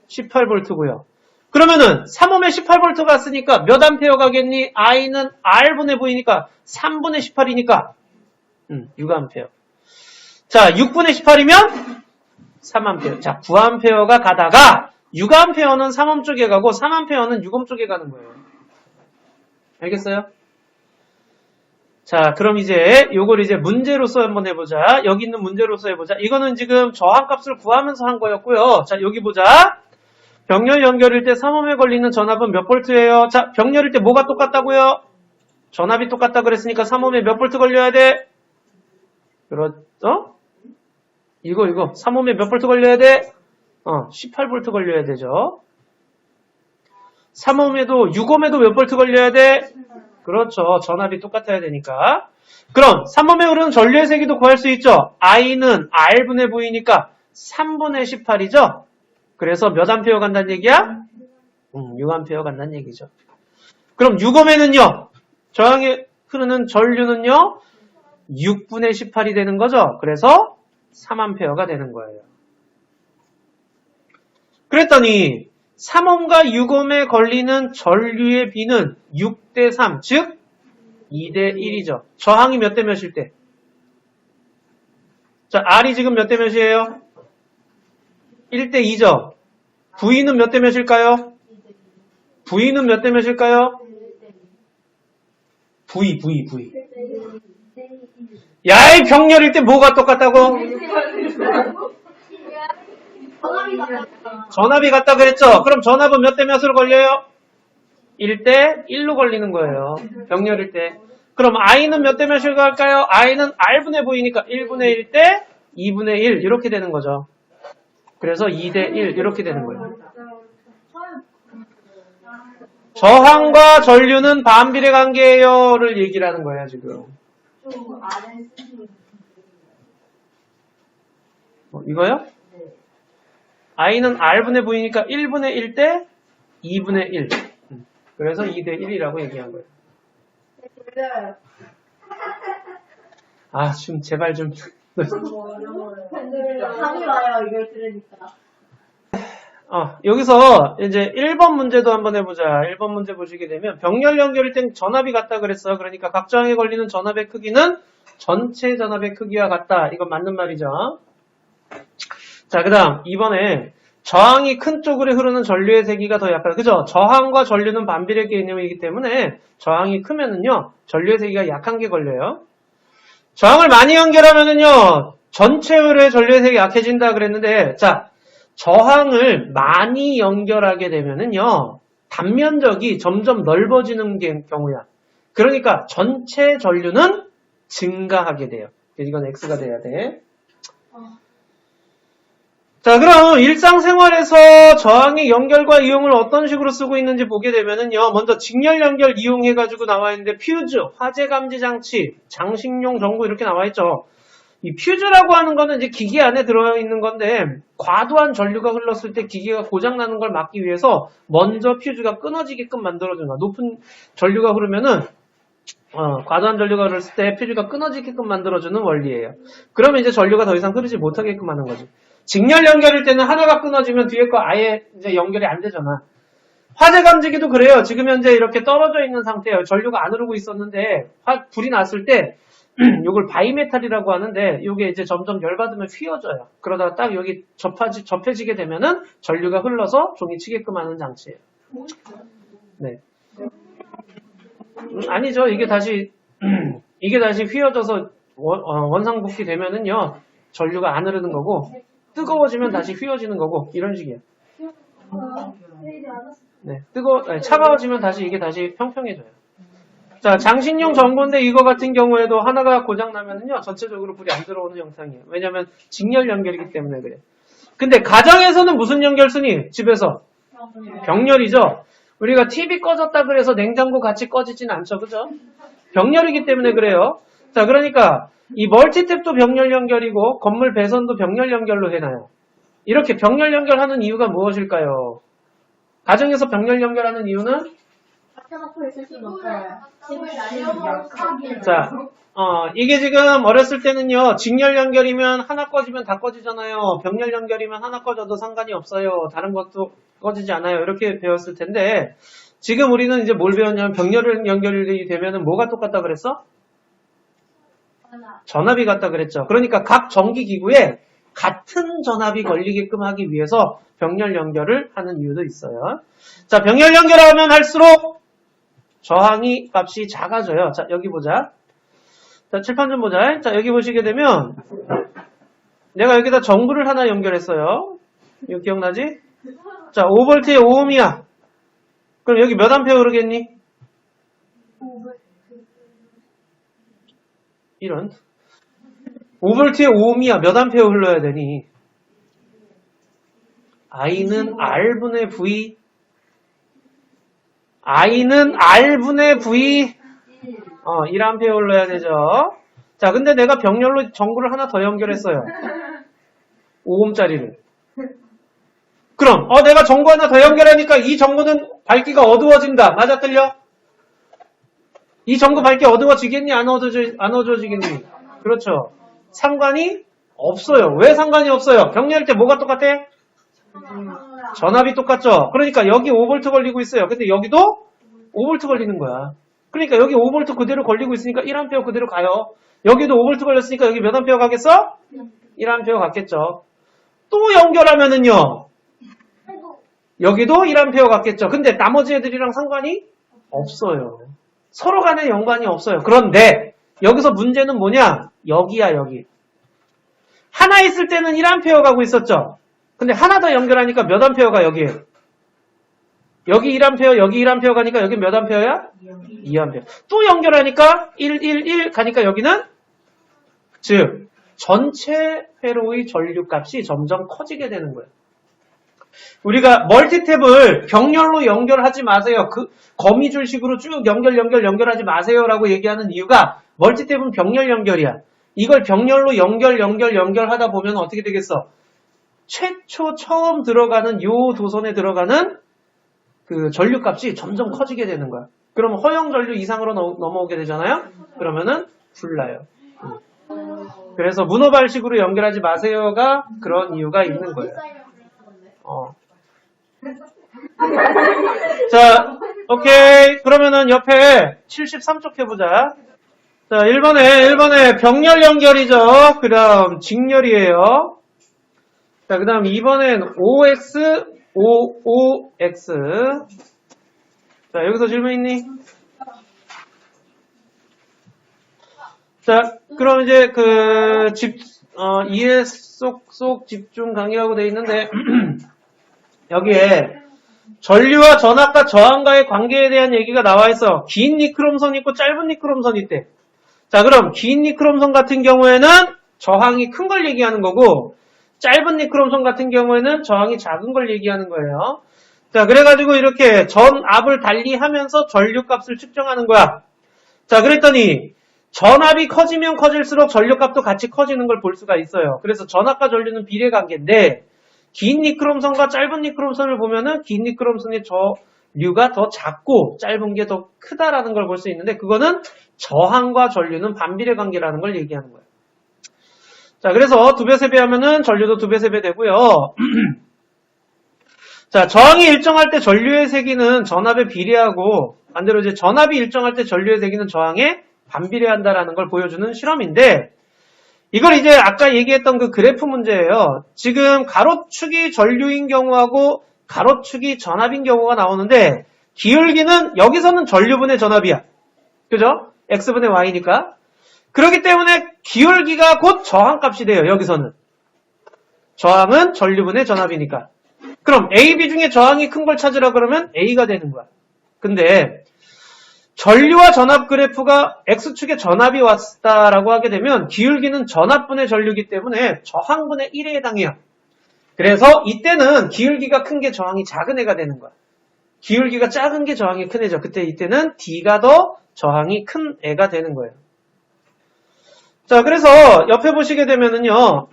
18V고요. 그러면은 3ohm에 18V 갔으니까 몇 암페어 가겠니? I는 R분의 V니까 3분의 18이니까 6A. 자, 6분의 18이면 3A. 자, 9A가 가다가 6A는 3ohm 쪽에 가고 3A는 6ohm 쪽에 가는 거예요. 알겠어요? 자, 그럼 이제 요걸 이제 문제로서 한번 해보자. 여기 있는 문제로서 해보자. 이거는 지금 저항값을 구하면서 한 거였고요. 자, 여기 보자. 병렬 연결일 때 3ohm에 걸리는 전압은 몇 볼트예요? 자, 병렬일 때 뭐가 똑같다고요? 전압이 똑같다 그랬으니까 3ohm에 몇 볼트 걸려야 돼? 그렇죠? 이거 3ohm에 몇 볼트 걸려야 돼? 18V 걸려야 되죠. 3ohm에도 6ohm에도 몇 볼트 걸려야 돼? 그렇죠. 전압이 똑같아야 되니까. 그럼 3ohm에 흐르는 전류의 세기도 구할 수 있죠. I는 R분의 V니까 3분의 18이죠. 그래서 몇 암페어 간다는 얘기야? 6암페어 간다는 얘기죠. 그럼 6ohm에는요. 저항에 흐르는 전류는요. 6분의 18이 되는 거죠. 그래서 3암페어가 되는 거예요. 그랬더니 3ohm과 6ohm에 걸리는 전류의 B는 6대 3, 즉 2대 1이죠. 저항이 몇 대 몇일 때? 자, R이 지금 몇 대 몇이에요? 1대 2죠. V는 몇 대 몇일까요? V는 몇 대 몇일까요? V. 야이 병렬일 때 뭐가 똑같다고? 전압이 같다 그랬죠? 그럼 전압은 몇 대 몇으로 걸려요? 1대 1로 걸리는 거예요. 병렬일 때. 그럼 I는 몇 대 몇으로 갈까요? I는 R분의 V니까 1분의 1 대 2분의 1 이렇게 되는 거죠. 그래서 2대 1 이렇게 되는 거예요. 저항과 전류는 반비례 관계예요를 얘기를 하는 거예요, 지금. 이거요? I는 R분의 V니까 1분의 1 대 2분의 1. 그래서 2대 1이라고 얘기한 거예요. 아, 좀 제발 좀. 답이 와요, 이걸 들으니까. 여기서 이제 1번 문제도 한번 해보자. 1번 문제 보시게 되면 병렬 연결일 땐 전압이 같다 그랬어. 그러니까 각 저항에 걸리는 전압의 크기는 전체 전압의 크기와 같다. 이건 맞는 말이죠. 자, 그 다음 2번에 저항이 큰 쪽으로 흐르는 전류의 세기가 더 약하다. 그죠? 저항과 전류는 반비례 개념이기 때문에 저항이 크면은요, 전류의 세기가 약한 게 걸려요. 저항을 많이 연결하면은요, 전체의 전류의 세기가 약해진다 그랬는데, 자, 저항을 많이 연결하게 되면은요, 단면적이 점점 넓어지는 경우야. 그러니까 전체 전류는 증가하게 돼요. 이건 X가 돼야 돼. 자, 그럼 일상생활에서 저항의 연결과 이용을 어떤 식으로 쓰고 있는지 보게 되면은요, 먼저 직렬 연결 이용해가지고 나와 있는데, 퓨즈, 화재 감지 장치, 장식용 전구 이렇게 나와 있죠. 이 퓨즈라고 하는 거는 이제 기계 안에 들어있는 건데, 과도한 전류가 흘렀을 때 기계가 고장나는 걸 막기 위해서 먼저 퓨즈가 끊어지게끔 만들어주는 거야. 높은 전류가 흐르면은, 과도한 전류가 흘렀을 때 퓨즈가 끊어지게끔 만들어주는 원리예요. 그러면 이제 전류가 더 이상 흐르지 못하게끔 하는 거지. 직렬 연결일 때는 하나가 끊어지면 뒤에 거 아예 이제 연결이 안 되잖아. 화재 감지기도 그래요. 지금 현재 이렇게 떨어져 있는 상태예요. 전류가 안 흐르고 있었는데 불이 났을 때 이걸 바이메탈이라고 하는데 이게 이제 점점 열받으면 휘어져요. 그러다가 딱 여기 접해지게 되면은 전류가 흘러서 종이 치게끔 하는 장치예요. 네. 아니죠. 이게 다시 휘어져서 원상복귀 되면은요. 전류가 안 흐르는 거고 뜨거워지면 다시 휘어지는 거고 이런 식이에요. 네, 차가워지면 다시 이게 다시 평평해져요. 자, 장신용 전고인데 이거 같은 경우에도 하나가 고장나면은요, 전체적으로 불이 안 들어오는 형상이에요. 왜냐면 직렬 연결이기 때문에 그래. 근데 가정에서는 무슨 연결 쓰니? 집에서? 병렬이죠? 우리가 TV 꺼졌다 그래서 냉장고 같이 꺼지진 않죠, 그죠? 병렬이기 때문에 그래요. 자, 그러니까 이 멀티탭도 병렬 연결이고 건물 배선도 병렬 연결로 해놔요. 이렇게 병렬 연결하는 이유가 무엇일까요? 가정에서 병렬 연결하는 이유는 갖춰놓고 있을 수는 없어요. 집을 날려버리고. 자, 이게 지금 어렸을 때는요, 직렬 연결이면 하나 꺼지면 다 꺼지잖아요. 병렬 연결이면 하나 꺼져도 상관이 없어요. 다른 것도 꺼지지 않아요. 이렇게 배웠을 텐데, 지금 우리는 이제 뭘 배웠냐면, 병렬 연결이 되면은 뭐가 똑같다 그랬어? 전압이 같다 그랬죠. 그러니까 각 전기기구에 같은 전압이 걸리게끔 하기 위해서 병렬 연결을 하는 이유도 있어요. 자, 병렬 연결하면 할수록 저항이 값이 작아져요. 자, 여기 보자. 자, 칠판 좀 보자. 자, 여기 보시게 되면 내가 여기다 전구를 하나 연결했어요. 이거 기억나지? 자, 5V에 5ohm이야. 그럼 여기 몇 암페어 흐르겠니? 이런. 5V에 5ohm이야. 몇 암페어 흘러야 되니? I는 R분의 V. I는 R분의 V. 1A 흘러야 되죠. 자, 근데 내가 병렬로 전구를 하나 더 연결했어요. 5ohm짜리를. 그럼, 내가 전구 하나 더 연결하니까 이 전구는 밝기가 어두워진다. 맞아, 틀려? 이 전구 밝기 어두워지겠니? 안 어두워지겠니? 그렇죠. 상관이 없어요. 왜 상관이 없어요? 병렬할 때 뭐가 똑같아? 전압이 똑같죠? 그러니까 여기 5V 걸리고 있어요. 근데 여기도 5V 걸리는 거야. 그러니까 여기 5V 그대로 걸리고 있으니까 1A 그대로 가요. 여기도 5V 걸렸으니까 여기 몇 A 가겠어? 1A 갔겠죠. 또 연결하면은요. 여기도 1A 갔겠죠. 근데 나머지 애들이랑 상관이 없어요. 서로 간에 연관이 없어요. 그런데 여기서 문제는 뭐냐? 여기야, 여기. 하나 있을 때는 1A 가고 있었죠. 근데 하나 더 연결하니까 몇 암페어가 여기에? 여기 1A, 여기 1A 가니까 여기 몇 암페어야? 2A. 또 연결하니까 1 가니까 여기는? 즉, 전체 회로의 전류값이 점점 커지게 되는 거예요. 우리가 멀티탭을 병렬로 연결하지 마세요. 그 거미줄식으로 쭉 연결하지 마세요라고 얘기하는 이유가 멀티탭은 병렬 연결이야. 이걸 병렬로 연결하다 보면 어떻게 되겠어? 최초 처음 들어가는 요 도선에 들어가는 그 전류값이 점점 커지게 되는 거야. 그러면 허용 전류 이상으로 넘어오게 되잖아요. 그러면은 불나요. 그래서 문어발식으로 연결하지 마세요가 그런 이유가 있는 거예요. 자, 오케이. 그러면은 옆에 73쪽 해보자. 자, 1번에 병렬 연결이죠. 그 다음 직렬이에요. 자, 그 다음 2번엔 OX, OOX. 자, 여기서 질문 있니? 자, 그럼 이제 이해 쏙 집중 강의라고 돼 있는데, 여기에 전류와 전압과 저항과의 관계에 대한 얘기가 나와 있어. 긴 니크롬선 있고 짧은 니크롬선 있대. 자, 그럼 긴 니크롬선 같은 경우에는 저항이 큰 걸 얘기하는 거고, 짧은 니크롬선 같은 경우에는 저항이 작은 걸 얘기하는 거예요. 자, 그래가지고 이렇게 전압을 달리하면서 전류값을 측정하는 거야. 자, 그랬더니 전압이 커지면 커질수록 전류값도 같이 커지는 걸 볼 수가 있어요. 그래서 전압과 전류는 비례관계인데 긴 니크롬선과 짧은 니크롬선을 보면은 긴 니크롬선의 전류가 더 작고 짧은 게 더 크다라는 걸 볼 수 있는데 그거는 저항과 전류는 반비례 관계라는 걸 얘기하는 거예요. 자, 그래서 2배, 3배 하면은 전류도 2배, 3배 되고요. 자, 저항이 일정할 때 전류의 세기는 전압에 비례하고 반대로 이제 전압이 일정할 때 전류의 세기는 저항에 반비례한다라는 걸 보여주는 실험인데 이걸 이제 아까 얘기했던 그 그래프 문제예요. 지금 가로축이 전류인 경우하고 가로축이 전압인 경우가 나오는데 기울기는 여기서는 전류분의 전압이야. 그죠? X분의 Y니까. 그렇기 때문에 기울기가 곧 저항값이 돼요. 여기서는. 저항은 전류분의 전압이니까. 그럼 A, B 중에 저항이 큰 걸 찾으라 그러면 A가 되는 거야. 근데 전류와 전압 그래프가 X축에 전압이 왔다라고 하게 되면 기울기는 전압분의 전류이기 때문에 저항분의 1에 해당해요. 그래서 이때는 기울기가 큰 게 저항이 작은 애가 되는 거야. 기울기가 작은 게 저항이 큰 애죠. 그때 이때는 D가 더 저항이 큰 애가 되는 거예요. 자, 그래서 옆에 보시게 되면은요.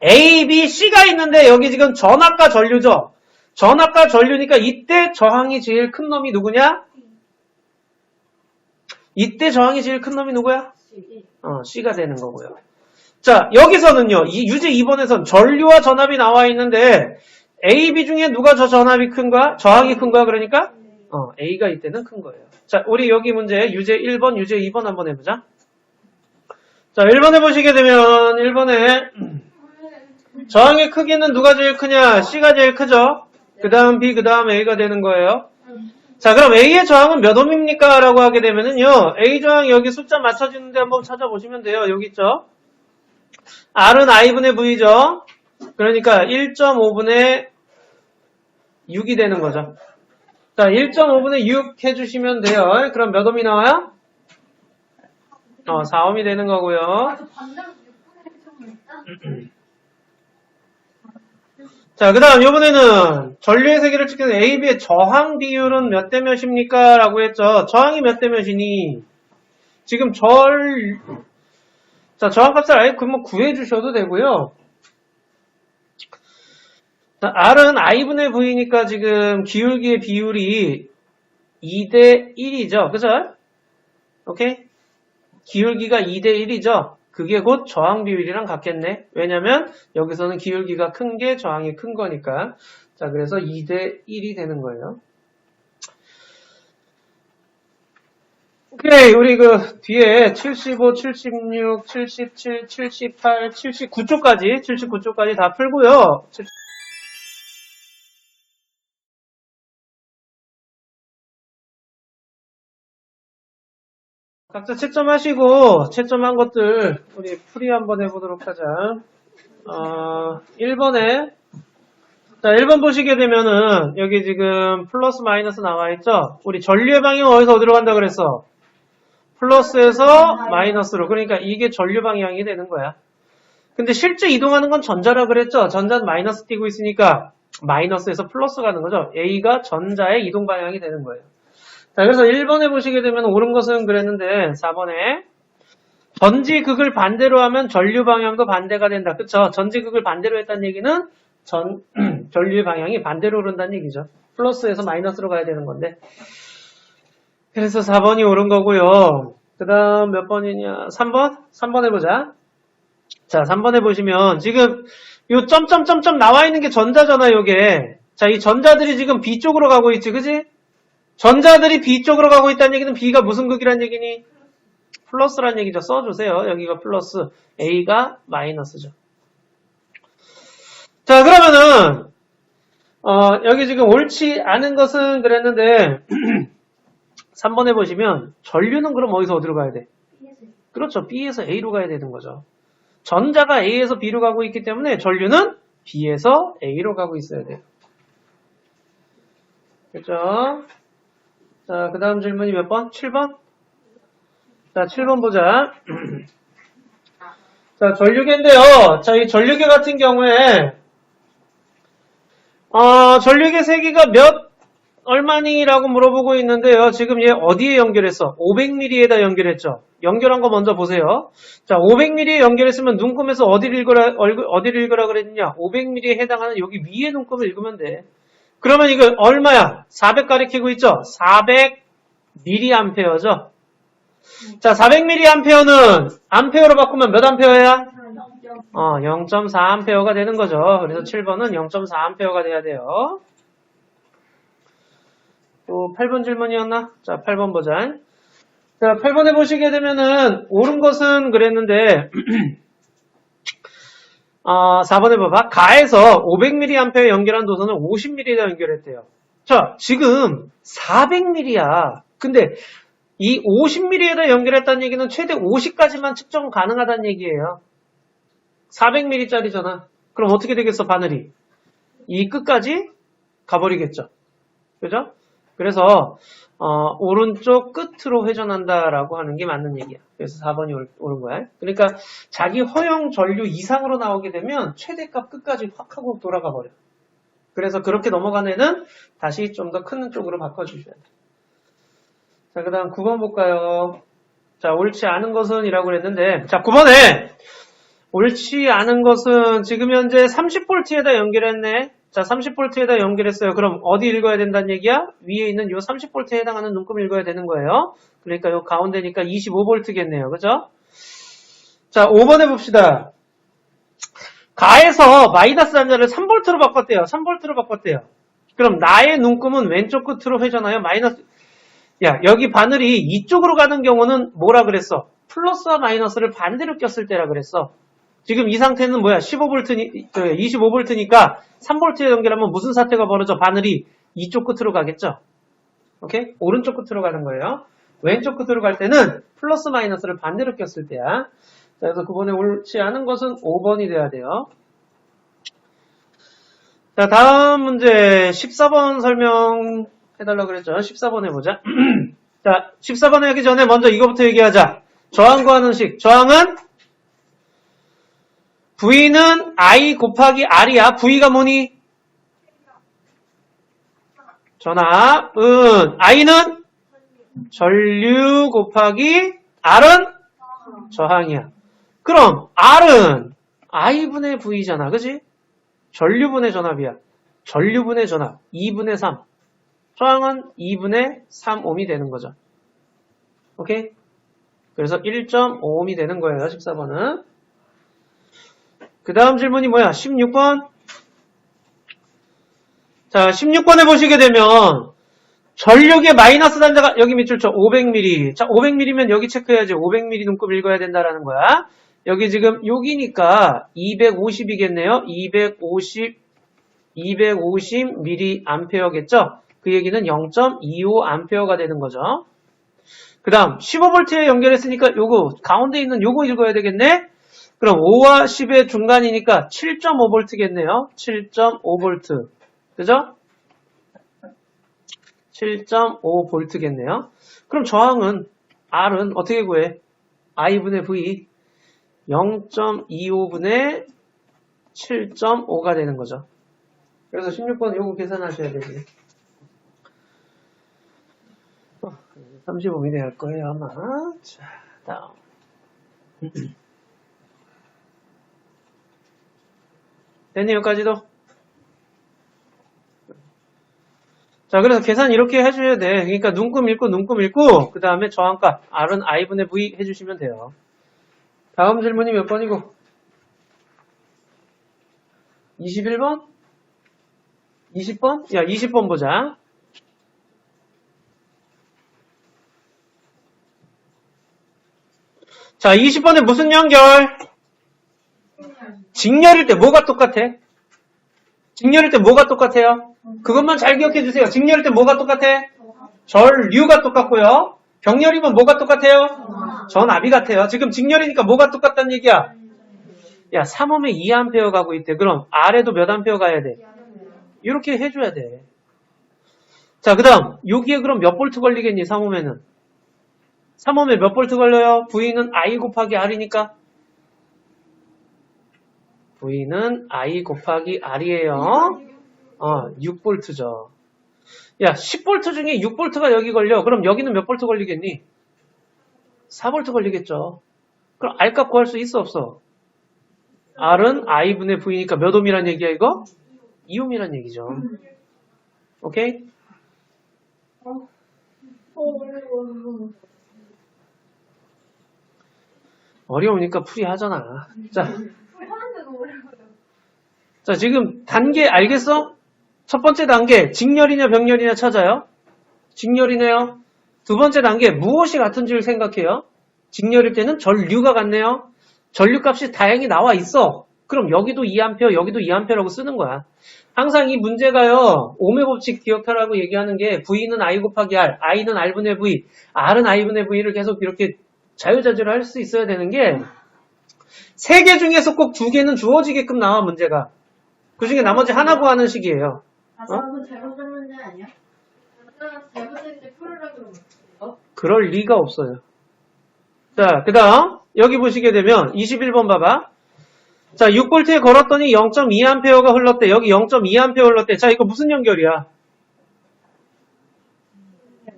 A, B, C가 있는데 여기 지금 전압과 전류죠. 전압과 전류니까 이때 저항이 제일 큰 놈이 누구냐? 이때 저항이 제일 큰 놈이 누구야? C가 되는 거고요. 자, 여기서는요. 이 유제 2번에선 전류와 전압이 나와 있는데 A, B 중에 누가 저 전압이 큰 거야? 저항이 큰 거야? 그러니까 A가 이때는 큰 거예요. 자, 우리 여기 문제 유제 1번, 유제 2번 한번 해보자. 자, 1번에 보시게 되면 1번에 저항의 크기는 누가 제일 크냐? C가 제일 크죠? 그 다음 B, 그 다음 A가 되는 거예요. 자, 그럼 A의 저항은 몇 옴입니까? 라고 하게 되면은요, A 저항 여기 숫자 맞춰주는데 한번 찾아보시면 돼요. 여기 있죠? R은 I분의 V죠? 그러니까 1.5분의 6이 되는 거죠. 자, 1.5분의 6 해주시면 돼요. 그럼 몇 옴이 나와요? 4옴이 되는 거고요. 자, 그 다음 이번에는 전류의 세기를 측정해서 A, B의 저항 비율은 몇 대 몇입니까? 라고 했죠. 저항이 몇 대 몇이니? 지금 자, 저항값을 아예 그러면 구해주셔도 되고요. 자, R은 I분의 V니까 지금 기울기의 비율이 2대 1이죠. 그죠? 오케이? 기울기가 2대 1이죠. 그게 곧 저항 비율이랑 같겠네. 왜냐면 여기서는 기울기가 큰 게 저항이 큰 거니까. 자, 그래서 2대 1이 되는 거예요. 오케이, 우리 그 뒤에 75, 76, 77, 78, 79쪽까지 다 풀고요. 각자 채점하시고 채점한 것들 우리 풀이 한번 해보도록 하자. 1번에 자 1번 보시게 되면은 여기 지금 플러스 마이너스 나와 있죠. 우리 전류의 방향은 어디로 간다 그랬어? 플러스에서 마이너스로. 그러니까 이게 전류 방향이 되는 거야. 근데 실제 이동하는 건 전자라 그랬죠. 전자는 마이너스 띄고 있으니까 마이너스에서 플러스 가는 거죠. A가 전자의 이동 방향이 되는 거예요. 자, 그래서 1번에 보시게 되면 옳은 것은 그랬는데 4번에 전지극을 반대로 하면 전류 방향도 반대가 된다. 그쵸? 전지극을 반대로 했다는 얘기는 전류의 방향이 반대로 오른다는 얘기죠. 플러스에서 마이너스로 가야 되는 건데. 그래서 4번이 옳은 거고요. 그 다음 몇 번이냐? 3번? 3번 해보자. 자, 3번에 보시면 지금 요 점점점점 나와 있는 게 전자잖아, 요게. 자, 이 전자들이 지금 B 쪽으로 가고 있지, 그지? 전자들이 B 쪽으로 가고 있다는 얘기는 B가 무슨 극이란 얘기니? 플러스란 얘기죠. 써주세요. 여기가 플러스, A가 마이너스죠. 자, 그러면은 여기 지금 옳지 않은 것은 그랬는데 3번에 보시면 전류는 그럼 어디로 가야 돼? 그렇죠. B에서 A로 가야 되는 거죠. 전자가 A에서 B로 가고 있기 때문에 전류는 B에서 A로 가고 있어야 돼요. 그렇죠? 자, 그 다음 질문이 몇 번? 7번? 자, 7번 보자. 자, 전류계인데요. 자, 이 전류계 같은 경우에, 전류계 세기가 얼마니라고 물어보고 있는데요. 지금 얘 어디에 연결했어? 500mm에다 연결했죠. 연결한 거 먼저 보세요. 자, 500mm에 연결했으면 눈금에서 어디를 읽으라 그랬느냐? 500mm에 해당하는 여기 위에 눈금을 읽으면 돼. 그러면 이거 얼마야? 400 가리키고 있죠? 400mA죠? 자, 400mA는 암페어로 바꾸면 몇 암페어야? 0.4A가 되는 거죠. 그래서 7번은 0.4A가 돼야 돼요. 또 8번 질문이었나? 자, 8번 보자. 자, 8번에 보시게 되면은 옳은 것은 그랬는데 4번에 봐봐. 가에서 500mA 연결한 도선을 50mm에다 연결했대요. 자, 지금 400mm야. 근데 이 50mm에다 연결했다는 얘기는 최대 50까지만 측정 가능하다는 얘기예요. 400mm짜리잖아. 그럼 어떻게 되겠어, 바늘이? 이 끝까지 가버리겠죠. 그죠? 그래서 오른쪽 끝으로 회전한다라고 하는 게 맞는 얘기야. 그래서 4번이 옳은 거야. 그러니까 자기 허용 전류 이상으로 나오게 되면 최대값 끝까지 확 하고 돌아가 버려. 그래서 그렇게 넘어간 애는 다시 좀 더 큰 쪽으로 바꿔주셔야 돼. 자, 그 다음 9번 볼까요? 자, 옳지 않은 것은 이라고 그랬는데, 자, 9번에 옳지 않은 것은 지금 현재 30V에다 연결했네. 자, 30V에다 연결했어요. 그럼 어디 읽어야 된다는 얘기야? 위에 있는 요 30V에 해당하는 눈금 읽어야 되는 거예요. 그러니까 요 가운데니까 25V겠네요. 그죠? 자, 5번 해봅시다. 가에서 마이너스 단자를 3V로 바꿨대요. 3V로 바꿨대요. 그럼 나의 눈금은 왼쪽 끝으로 회전하여 마이너스, 야, 여기 바늘이 이쪽으로 가는 경우는 뭐라 그랬어? 플러스와 마이너스를 반대로 꼈을 때라 그랬어. 지금 이 상태는 뭐야? 25V니까 3V에 연결하면 무슨 사태가 벌어져? 바늘이 이쪽 끝으로 가겠죠? 오케이? 오른쪽 끝으로 가는 거예요. 왼쪽 끝으로 갈 때는 플러스 마이너스를 반대로 꼈을 때야. 자, 그래서 9번에 옳지 않은 것은 5번이 돼야 돼요. 자, 다음 문제 14번 설명해달라고 그랬죠? 14번 해보자. 자, 14번 하기 전에 먼저 이거부터 얘기하자. 저항 구하는 식. 저항은 V는 I 곱하기 R이야. V가 뭐니? 전압은 I는 전류 곱하기 R은 저항이야. 그럼 R은 I분의 V잖아. 그지? 전류분의 전압이야. 전류분의 전압 2분의 3. 저항은 2분의 3ohm이 되는 거죠. 오케이? 그래서 1.5ohm이 되는 거예요. 14번은. 그 다음 질문이 뭐야? 16번. 자, 16번에 보시게 되면 전력의 마이너스 단자가 여기 밑줄 쳐 500mm. 자, 500mm면 여기 체크해야지. 500mm 눈곱 읽어야 된다라는 거야. 여기 지금 여기니까 250이겠네요. 250mA겠죠? 그 얘기는 0.25A가 되는 거죠. 그 다음 15V에 연결했으니까 요거 가운데 있는 요거 읽어야 되겠네. 그럼 5와 10의 중간이니까 7.5V겠네요. 7.5V. 그죠? 7.5V겠네요. 그럼 저항은 R은 어떻게 구해? I분의 V 0.25분의 7.5가 되는 거죠. 그래서 16번 요거 계산하셔야 되지. 35mm 할 거예요, 아마. 자, 다음. 됐니, 여기까지도? 자, 그래서 계산 이렇게 해줘야 돼. 그러니까 눈금 읽고, 그 다음에 저항값, R은 I분의 V 해주시면 돼요. 다음 질문이 몇 번이고? 21번? 20번? 야, 20번 보자. 자, 20번에 무슨 연결? 직렬일 때 뭐가 똑같아? 직렬일 때 뭐가 똑같아요? 그것만 잘 기억해 주세요. 직렬일 때 뭐가 똑같아? 전류가 똑같고요. 병렬이면 뭐가 똑같아요? 전압이 같아요. 지금 직렬이니까 뭐가 똑같다는 얘기야? 야, 3ohm에 2A 가고 있대. 그럼 R에도 몇 A 가야 돼? 이렇게 해줘야 돼. 자, 그 다음 여기에 그럼 몇 볼트 걸리겠니? 3ohm에는 3ohm에 몇 볼트 걸려요? V는 I 곱하기 R이니까 V는 I 곱하기 R이에요. 6볼트죠. 야, 10볼트 중에 6볼트가 여기 걸려. 그럼 여기는 몇 볼트 걸리겠니? 4볼트 걸리겠죠. 그럼 R값 구할 수 있어 없어? R은 I분의 V니까 몇 ohm이란 얘기야 이거? 2ohm이란 얘기죠. 오케이? 어려우니까 풀이 하잖아. 자, 지금 단계 알겠어? 첫 번째 단계 직렬이냐 병렬이냐 찾아요. 직렬이네요. 두 번째 단계 무엇이 같은지를 생각해요. 직렬일 때는 전류가 같네요. 전류값이 다행히 나와 있어. 그럼 여기도 2A, 여기도 2A라고 쓰는 거야. 항상 이 문제가요. 오음의 법칙 기억하라고 얘기하는 게 V는 I 곱하기 R, I는 R분의 V, R은 I분의 V를 계속 이렇게 자유자재로 할 수 있어야 되는 게 3개 중에서 꼭 2개는 주어지게끔 나와 문제가. 그 중에 나머지 하나 구하는 식이에요. 저건 잘못 쓴 문제 아니야? 잘못했는데 풀으라 그러면 그럴 리가 없어요. 자, 그 다음 여기 보시게 되면 21번 봐봐. 자, 6V에 걸었더니 0.2A가 흘렀대. 여기 0.2A 흘렀대. 자, 이거 무슨 연결이야?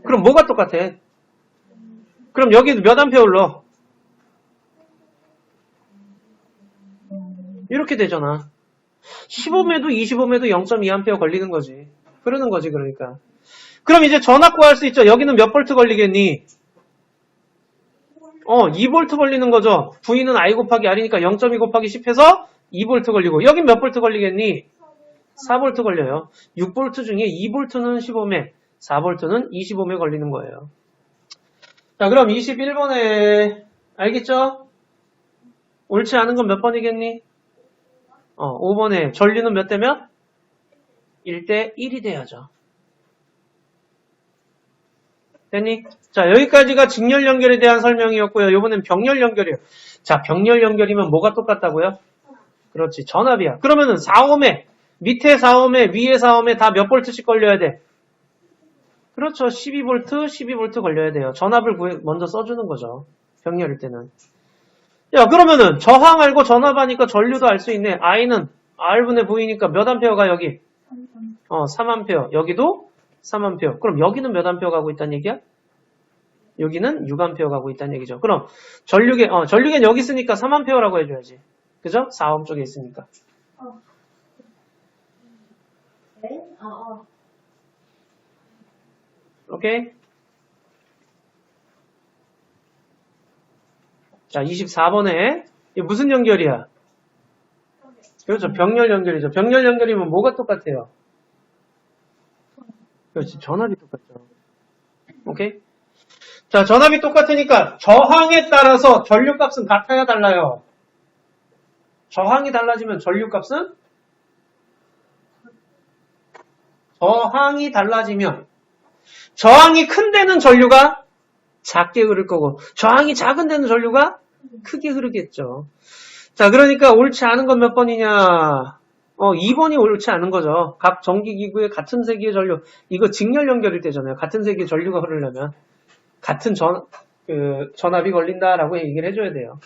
그럼 뭐가 똑같아? 그럼 여기도 몇 암페어 흘러? 이렇게 되잖아. 15매도 25매도 0.2A 걸리는 거지. 흐르는 거지, 그러니까. 그럼 이제 전압 구할 수 있죠. 여기는 몇 볼트 걸리겠니? 2V 걸리는 거죠. V는 I 곱하기 R이니까 0.2 곱하기 10 해서 2V 걸리고, 여긴 몇 볼트 걸리겠니? 4V 걸려요. 6V 중에 2V는 15매, 4V는 25매 걸리는 거예요. 자, 그럼 21번에, 알겠죠? 옳지 않은 건 몇 번이겠니? 5번에 전류는 몇 대 몇? 1대 1이 돼야죠. 됐니? 자, 여기까지가 직렬 연결에 대한 설명이었고요. 이번엔 병렬 연결이에요. 자, 병렬 연결이면 뭐가 똑같다고요? 그렇지, 전압이야. 그러면은 4옴에, 밑에 4옴에, 위에 4옴에 다 몇 볼트씩 걸려야 돼? 그렇죠. 12V, 12V 걸려야 돼요. 전압을 먼저 써주는 거죠. 병렬일 때는. 야, 그러면은 저항 알고 전압 하니까 전류도 알 수 있네. I는 R분의 V니까 몇 암페어가 여기? 3암페어. 여기도 3암페어. 그럼 여기는 몇 암페어 가고 있다는 얘기야? 여기는 6암페어 가고 있다는 얘기죠. 그럼 전류겐 여기 있으니까 3암페어라고 해줘야지. 그죠? 4옴 쪽에 있으니까. 네? 오케이? 자, 24번에 이게 무슨 연결이야? 그렇죠. 병렬 연결이죠. 병렬 연결이면 뭐가 똑같아요? 그렇지. 전압이 똑같죠. 오케이? 자, 전압이 똑같으니까 저항에 따라서 전류값은 같아야 달라요. 저항이 달라지면 전류값은? 저항이 달라지면 저항이 큰 데는 전류가 작게 흐를 거고 저항이 작은 데는 전류가 크게 흐르겠죠. 자, 그러니까 옳지 않은 건 몇 번이냐? 2번이 옳지 않은 거죠. 각 전기기구의 같은 세기의 전류. 이거 직렬 연결일 때잖아요. 같은 세기의 전류가 흐르려면 같은 전압이 걸린다라고 얘기를 해줘야 돼요.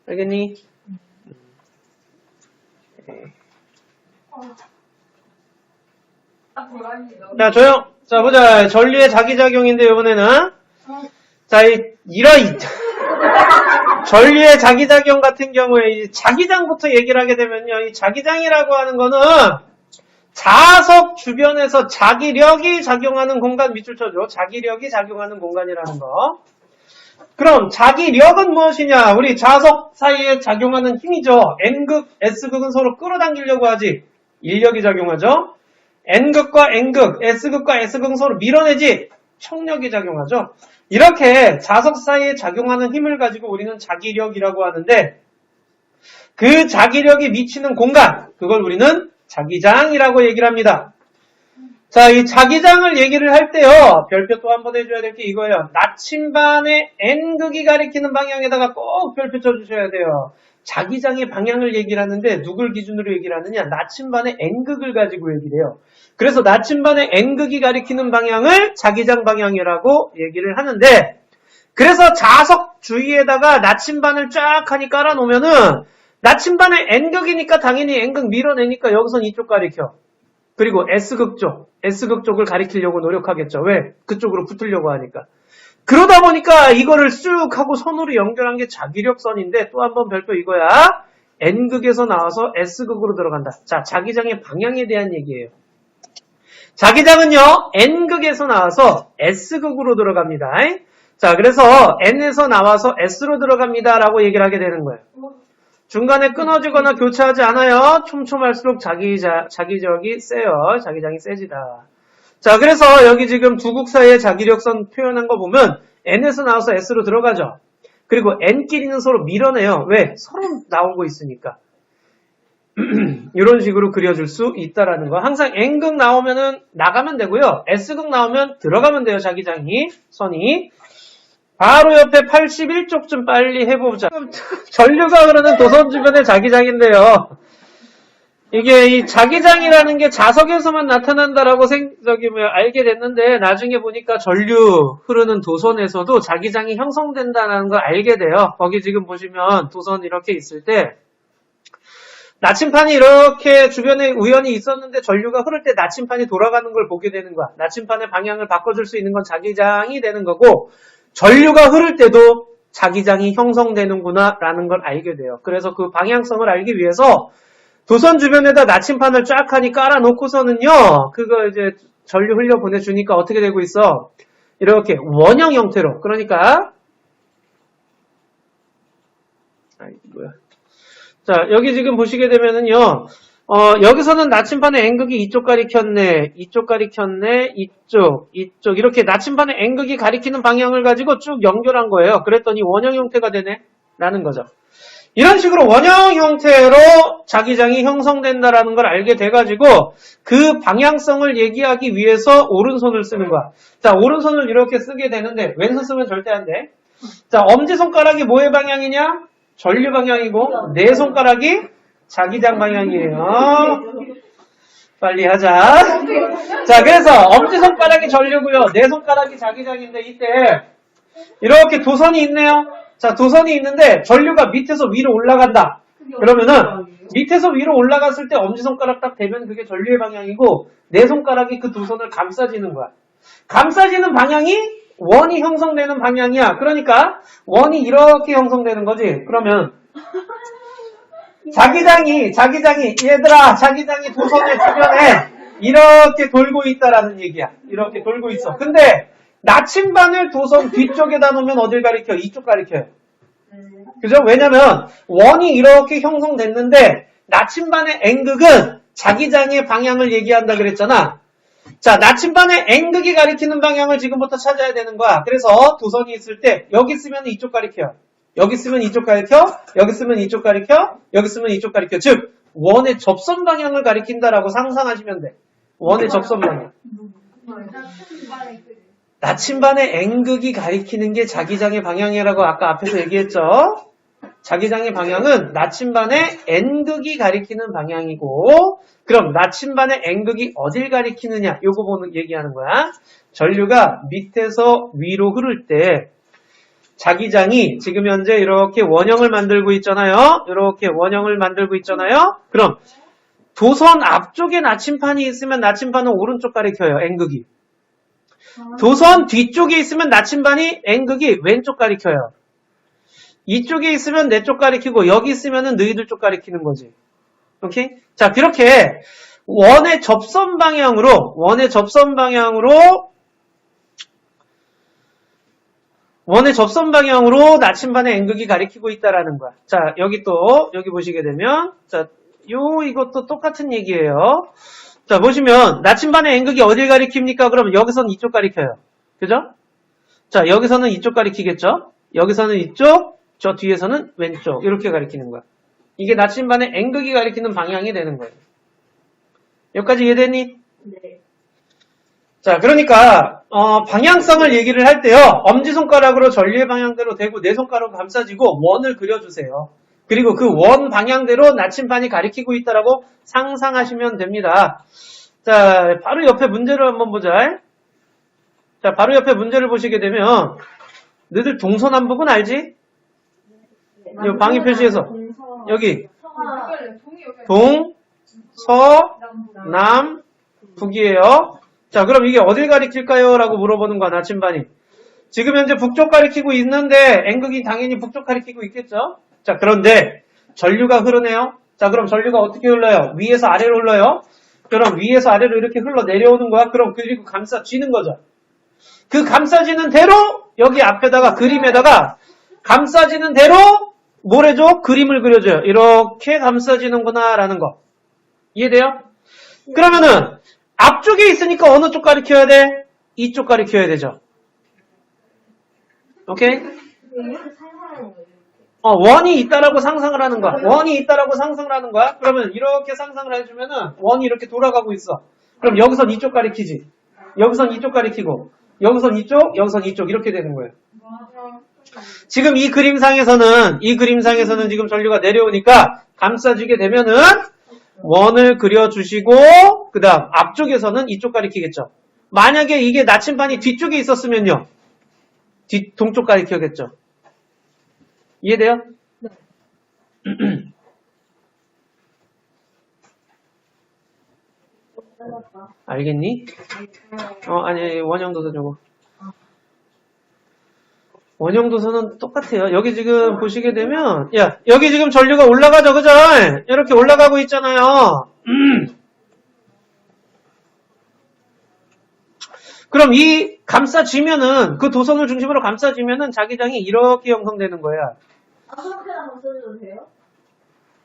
알겠니? 자, 조용. 자, 보자. 전류의 자기작용인데, 이번에는. 자, 전류의 자기작용 같은 경우에, 이 자기장부터 얘기를 하게 되면요. 이 자기장이라고 하는 거는, 자석 주변에서 자기력이 작용하는 공간, 밑줄 쳐줘. 자기력이 작용하는 공간이라는 거. 그럼, 자기력은 무엇이냐? 우리 자석 사이에 작용하는 힘이죠. N극, S극은 서로 끌어당기려고 하지. 인력이 작용하죠. N극과 N극, S극과 S극은 서로 밀어내지 청력이 작용하죠. 이렇게 자석 사이에 작용하는 힘을 가지고 우리는 자기력이라고 하는데 그 자기력이 미치는 공간, 그걸 우리는 자기장이라고 얘기를 합니다. 자, 이 자기장을 얘기를 할 때요. 별표 또 한 번 해줘야 될 게 이거예요. 나침반의 N극이 가리키는 방향에다가 꼭 별표 쳐주셔야 돼요. 자기장의 방향을 얘기를 하는데 누굴 기준으로 얘기를 하느냐? 나침반의 N극을 가지고 얘기를 해요. 그래서 나침반의 N극이 가리키는 방향을 자기장 방향이라고 얘기를 하는데 그래서 자석 주위에다가 나침반을 쫙 하니 깔아놓으면은 나침반의 N극이니까 당연히 N극 밀어내니까 여기선 이쪽 가리켜. 그리고 S극 쪽을 가리키려고 노력하겠죠. 왜? 그쪽으로 붙으려고 하니까. 그러다 보니까 이거를 쑥 하고 선으로 연결한 게 자기력선인데 또 한 번 별표 이거야. N극에서 나와서 S극으로 들어간다. 자, 자기장의 방향에 대한 얘기예요. 자기장은요, N극에서 나와서 S극으로 들어갑니다. 자, 그래서 N에서 나와서 S로 들어갑니다. 라고 얘기를 하게 되는 거예요. 중간에 끊어지거나 교차하지 않아요. 촘촘할수록 자기적이 세요. 자기장이 세지다. 자, 그래서 여기 지금 두 극 사이의 자기력선 표현한 거 보면 N에서 나와서 S로 들어가죠. 그리고 N끼리는 서로 밀어내요. 왜? 서로 나오고 있으니까. 이런 식으로 그려줄 수 있다라는 거. 항상 N극 나오면은 나가면 되고요. S극 나오면 들어가면 돼요. 자기장이, 선이. 바로 옆에 81쪽 좀 빨리 해보자. 전류가 흐르는 도선 주변의 자기장인데요. 이게 이 자기장이라는 게 자석에서만 나타난다라고 알게 됐는데 나중에 보니까 전류 흐르는 도선에서도 자기장이 형성된다는 걸 알게 돼요. 거기 지금 보시면 도선 이렇게 있을 때 나침판이 이렇게 주변에 우연히 있었는데 전류가 흐를 때 나침판이 돌아가는 걸 보게 되는 거야. 나침판의 방향을 바꿔줄 수 있는 건 자기장이 되는 거고 전류가 흐를 때도 자기장이 형성되는구나 라는 걸 알게 돼요. 그래서 그 방향성을 알기 위해서 도선 주변에다 나침판을 쫙 하니 깔아놓고서는요, 그거 이제 전류 흘려 보내주니까 어떻게 되고 있어? 이렇게 원형 형태로. 그러니까, 자, 여기 지금 보시게 되면은요, 여기서는 나침판의 N극이 이쪽 가리켰네, 이쪽 가리켰네, 이쪽. 이렇게 나침판의 N극이 가리키는 방향을 가지고 쭉 연결한 거예요. 그랬더니 원형 형태가 되네? 라는 거죠. 이런 식으로 원형 형태로 자기장이 형성된다라는 걸 알게 돼가지고 그 방향성을 얘기하기 위해서 오른손을 쓰는 거야. 자, 오른손을 이렇게 쓰게 되는데 왼손 쓰면 절대 안 돼. 자, 엄지손가락이 뭐의 방향이냐? 전류 방향이고 네 손가락이 자기장 방향이에요. 빨리 하자. 자, 그래서 엄지손가락이 전류고요. 네 손가락이 자기장인데 이때 이렇게 도선이 있네요. 자, 도선이 있는데 전류가 밑에서 위로 올라간다. 그러면은 밑에서 위로 올라갔을 때 엄지손가락 딱 대면 그게 전류의 방향이고 네 손가락이 그 도선을 감싸지는 거야. 감싸지는 방향이 원이 형성되는 방향이야. 그러니까 원이 이렇게 형성되는 거지. 그러면 자기장이 얘들아 자기장이 도선의 주변에 이렇게 돌고 있다라는 얘기야. 이렇게 돌고 있어. 근데 나침반을 도선 뒤쪽에다 놓으면 어딜 가리켜? 이쪽 가리켜요. 그죠? 왜냐면 원이 이렇게 형성됐는데 나침반의 N극은 자기장의 방향을 얘기한다 그랬잖아. 자, 나침반의 N극이 가리키는 방향을 지금부터 찾아야 되는 거야. 그래서 도선이 있을 때 여기 쓰면 이쪽 가리켜. 여기 쓰면 이쪽 가리켜. 여기 쓰면 이쪽 가리켜. 여기 쓰면 이쪽 가리켜. 즉 원의 접선 방향을 가리킨다라고 상상하시면 돼. 원의 접선 방향. 나침반의 N극이 가리키는 게 자기장의 방향이라고 아까 앞에서 얘기했죠. 자기장의 방향은 나침반의 N극이 가리키는 방향이고 그럼 나침반의 N극이 어딜 가리키느냐 요거 얘기하는 거야. 전류가 밑에서 위로 흐를 때 자기장이 지금 현재 이렇게 원형을 만들고 있잖아요. 이렇게 원형을 만들고 있잖아요. 그럼 도선 앞쪽에 나침판이 있으면 나침반은 오른쪽 가리켜요. N극이. 도선 뒤쪽에 있으면 나침반이 N극이 왼쪽 가리켜요. 이쪽에 있으면 내 쪽 가리키고 여기 있으면은 너희들 쪽 가리키는 거지. 오케이? 자, 그렇게 원의 접선 방향으로 나침반의 N극이 가리키고 있다라는 거야. 자, 여기 보시게 되면 자, 이것도 똑같은 얘기예요. 자, 보시면 나침반의 N극이 어딜 가리킵니까? 그러면 여기서는 이쪽 가리켜요. 그죠? 자, 여기서는 이쪽 가리키겠죠? 여기서는 이쪽, 저 뒤에서는 왼쪽 이렇게 가리키는 거야. 이게 나침반의 N극이 가리키는 방향이 되는 거예요. 여기까지 이해되니? 네. 자, 그러니까 방향성을 얘기를 할 때요. 엄지손가락으로 전류의 방향대로 대고 네 손가락으로 감싸지고 원을 그려주세요. 그리고 그 원 방향대로 나침반이 가리키고 있다라고 상상하시면 됩니다. 자, 바로 옆에 문제를 한번 보자. 자, 바로 옆에 문제를 보시게 되면 너희들 동서남북은 알지? 이 방위 표시에서 여기 동, 서, 남, 북이에요. 자, 그럼 이게 어딜 가리킬까요? 라고 물어보는 거야, 나침반이. 지금 현재 북쪽 가리키고 있는데 N극이 당연히 북쪽 가리키고 있겠죠? 자, 그런데 전류가 흐르네요. 자, 그럼 전류가 어떻게 흘러요? 위에서 아래로 흘러요. 그럼 위에서 아래로 이렇게 흘러 내려오는 거야. 그럼 그리고 감싸지는 거죠. 그 감싸지는 대로 여기 앞에다가 그림에다가 감싸지는 대로 뭘 해줘? 그림을 그려줘요. 이렇게 감싸지는구나 라는 거. 이해돼요? 그러면은 앞쪽에 있으니까 어느 쪽 가리켜야 돼? 이쪽 가리켜야 되죠. 오케이? 원이 있다라고 상상을 하는 거야. 원이 있다라고 상상을 하는 거야. 그러면 이렇게 상상을 해주면은 원이 이렇게 돌아가고 있어. 그럼 여기선 이쪽 가리키지. 여기선 이쪽 가리키고 여기선 이쪽 이렇게 되는 거예요. 지금 이 그림상에서는 지금 전류가 내려오니까 감싸지게 되면은 원을 그려주시고 그 다음 앞쪽에서는 이쪽 가리키겠죠. 만약에 이게 나침반이 뒤쪽에 있었으면요. 동쪽 가리켜야겠죠. 이해돼요? 네. 알겠니? 아니 원형도서 저거. 원형도서는 똑같아요. 여기 지금 보시게 되면 여기 지금 전류가 올라가죠. 그죠? 이렇게 올라가고 있잖아요. 그럼 이 감싸지면은 그 도선을 중심으로 감싸지면은 자기장이 이렇게 형성되는 거야. 그렇게 한번 써줘도 돼요?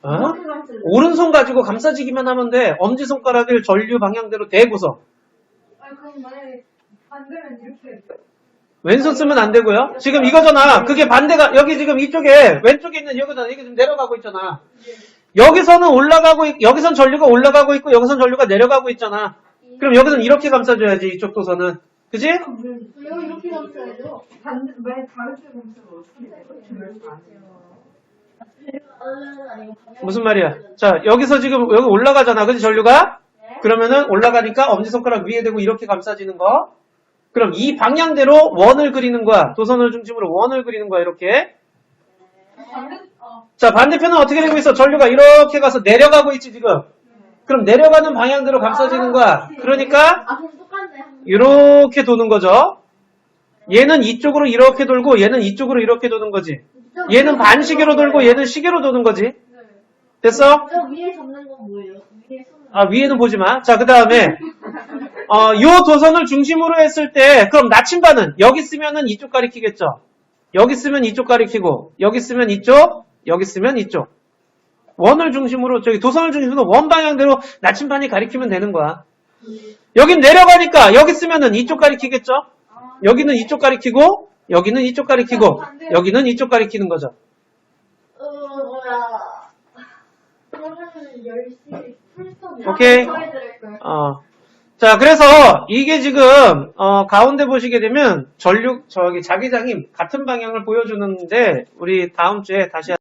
어? 오른손 가지고 감싸지기만 하면 돼. 엄지손가락을 전류 방향대로 대고서. 그럼 만약에 반대면 이렇게. 왼손 쓰면 안 되고요. 지금 이거잖아. 그게 반대가 여기 지금 이쪽에 왼쪽에 있는 여기잖아. 이게 지금 내려가고 있잖아. 여기서는 여기선 전류가 올라가고 있고 여기선 전류가 내려가고 있잖아. 그럼 여기서는 이렇게 감싸줘야지. 이쪽 도선은. 그지? 여기 이렇게 감싸야죠. 왜 다른 쪽 검사가 어떻게 돼요? 무슨 말이야? 자, 여기서 지금 여기 올라가잖아. 그지? 전류가? 그러면은 올라가니까 엄지손가락 위에 대고 이렇게 감싸지는 거. 그럼 이 방향대로 원을 그리는 거야. 도선을 중심으로 원을 그리는 거야. 이렇게. 자, 반대편은 어떻게 되고 있어? 전류가 이렇게 가서 내려가고 있지, 지금. 그럼 내려가는 방향대로 감싸지는 거야. 그러니까 그럼 똑같네. 이렇게 도는 거죠. 얘는 이쪽으로 이렇게 돌고 얘는 이쪽으로 이렇게 도는 거지. 얘는 반시계로 돌고 얘는 시계로 도는 거지. 됐어? 저 위에 잡는 건 뭐예요? 위에 손을. 위에는 보지 마. 자, 그 다음에 요 도선을 중심으로 했을 때 그럼 나침반은 여기 쓰면은 이쪽 가리키겠죠. 여기 쓰면 이쪽 가리키고 여기 쓰면 이쪽, 여기 쓰면 이쪽. 원을 중심으로 도선을 중심으로 원 방향대로 나침반이 가리키면 되는 거야. 여긴 내려가니까 여기 쓰면은 이쪽 가리키겠죠. 여기는 이쪽 가리키고 여기는 이쪽 가리키고 여기는 이쪽 가리키는 거죠. 그러면은 10시 풀스톱. 오케이. 자, 그래서 이게 지금 가운데 보시게 되면 자기장이 같은 방향을 보여주는데 우리 다음 주에 다시